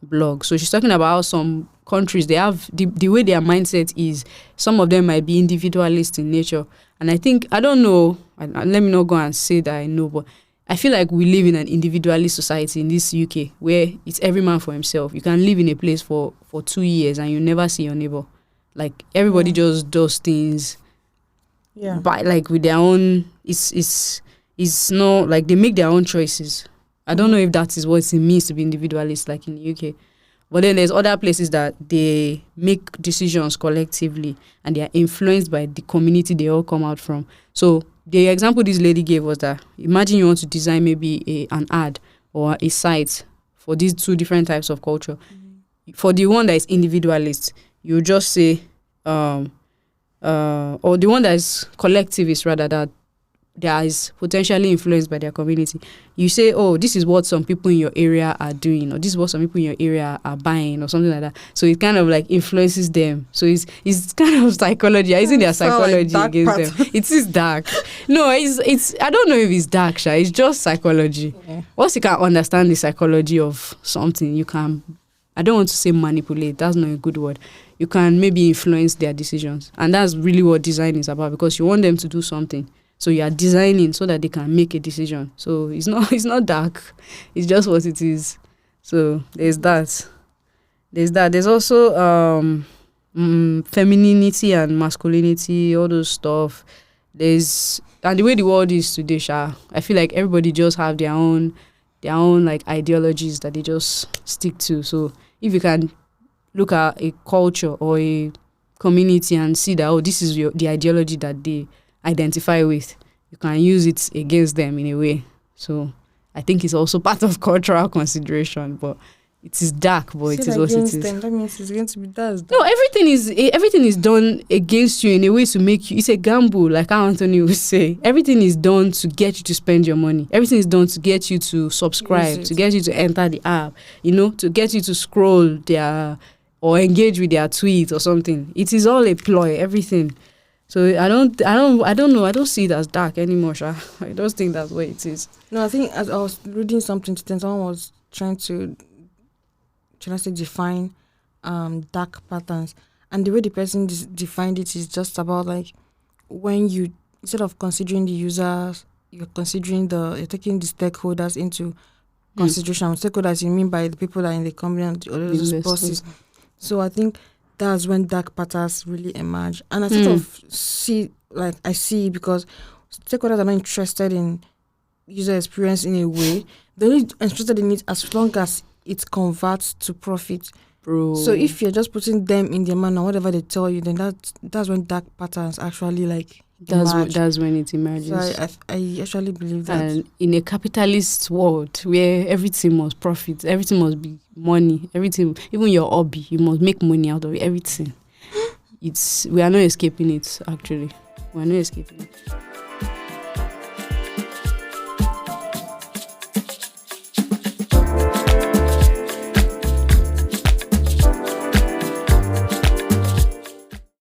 Speaker 1: blog. So she's talking about how some countries, they have the way their mindset is, some of them might be individualist in nature. And I think, I don't know, let me not go and say that I know, but I feel like we live in an individualist society in this UK where it's every man for himself. You can live in a place for 2 years and you never see your neighbor. Like everybody just does things but like with their own, it's not like they make their own choices. I don't know if that is what it means to be individualist like in the UK. But then there's other places that they make decisions collectively and they are influenced by the community they all come out from. So the example this lady gave was that imagine you want to design maybe an ad or a site for these two different types of culture. For the one that is individualist, you just say, or the one that is collectivist rather, that is potentially influenced by their community. You say, oh, this is what some people in your area are doing, or this is what some people in your area are buying, or something like that. So it kind of like influences them. So it's kind of psychology. Isn't there psychology like against them? It is dark. No, it's I don't know if it's dark, Sha. It's just psychology. Yeah. Once you can understand the psychology of something, you can, I don't want to say manipulate, that's not a good word. You can maybe influence their decisions. And that's really what design is about, because you want them to do something. So you are designing so that they can make a decision. So it's not dark. It's just what it is. So there's that. There's also femininity and masculinity, all those stuff. And the way the world is today, I feel like everybody just have their own like ideologies that they just stick to. So if you can look at a culture or a community and see that, this is the ideology that they identify with, you can use it against them in a way. So I think it's also part of cultural consideration, but it is dark, but it is what it is.
Speaker 2: That means it's going to be dark.
Speaker 1: No, everything is done against you in a way to make you. It's a gamble, like how Anthony would say. Everything is done to get you to spend your money. Everything is done to get you to subscribe, to get you to enter the app, to get you to scroll or engage with their tweets or something. It is all a ploy, everything. So I don't know. I don't see it as dark anymore, Sha. I don't think that's what it is.
Speaker 2: No, I think as I was reading something today, someone was trying to define dark patterns, and the way the person defined it is just about like when you, instead of considering the users, you're taking the stakeholders into consideration. Stakeholders, you mean by the people that are in the company and the other bosses. So I think that's when dark patterns really emerge, and I sort of see because stakeholders are not interested in user experience in a way. They're only interested in it as long as it converts to profit.
Speaker 1: Bro.
Speaker 2: So if you're just putting them in their manner, whatever they tell you, then that's when dark patterns actually
Speaker 1: that's when it emerges.
Speaker 2: So I actually believe that.
Speaker 1: And in a capitalist world where everything must profit, everything must be money, everything, even your hobby, you must make money out of it, everything. We are not escaping it, actually. We are not escaping it.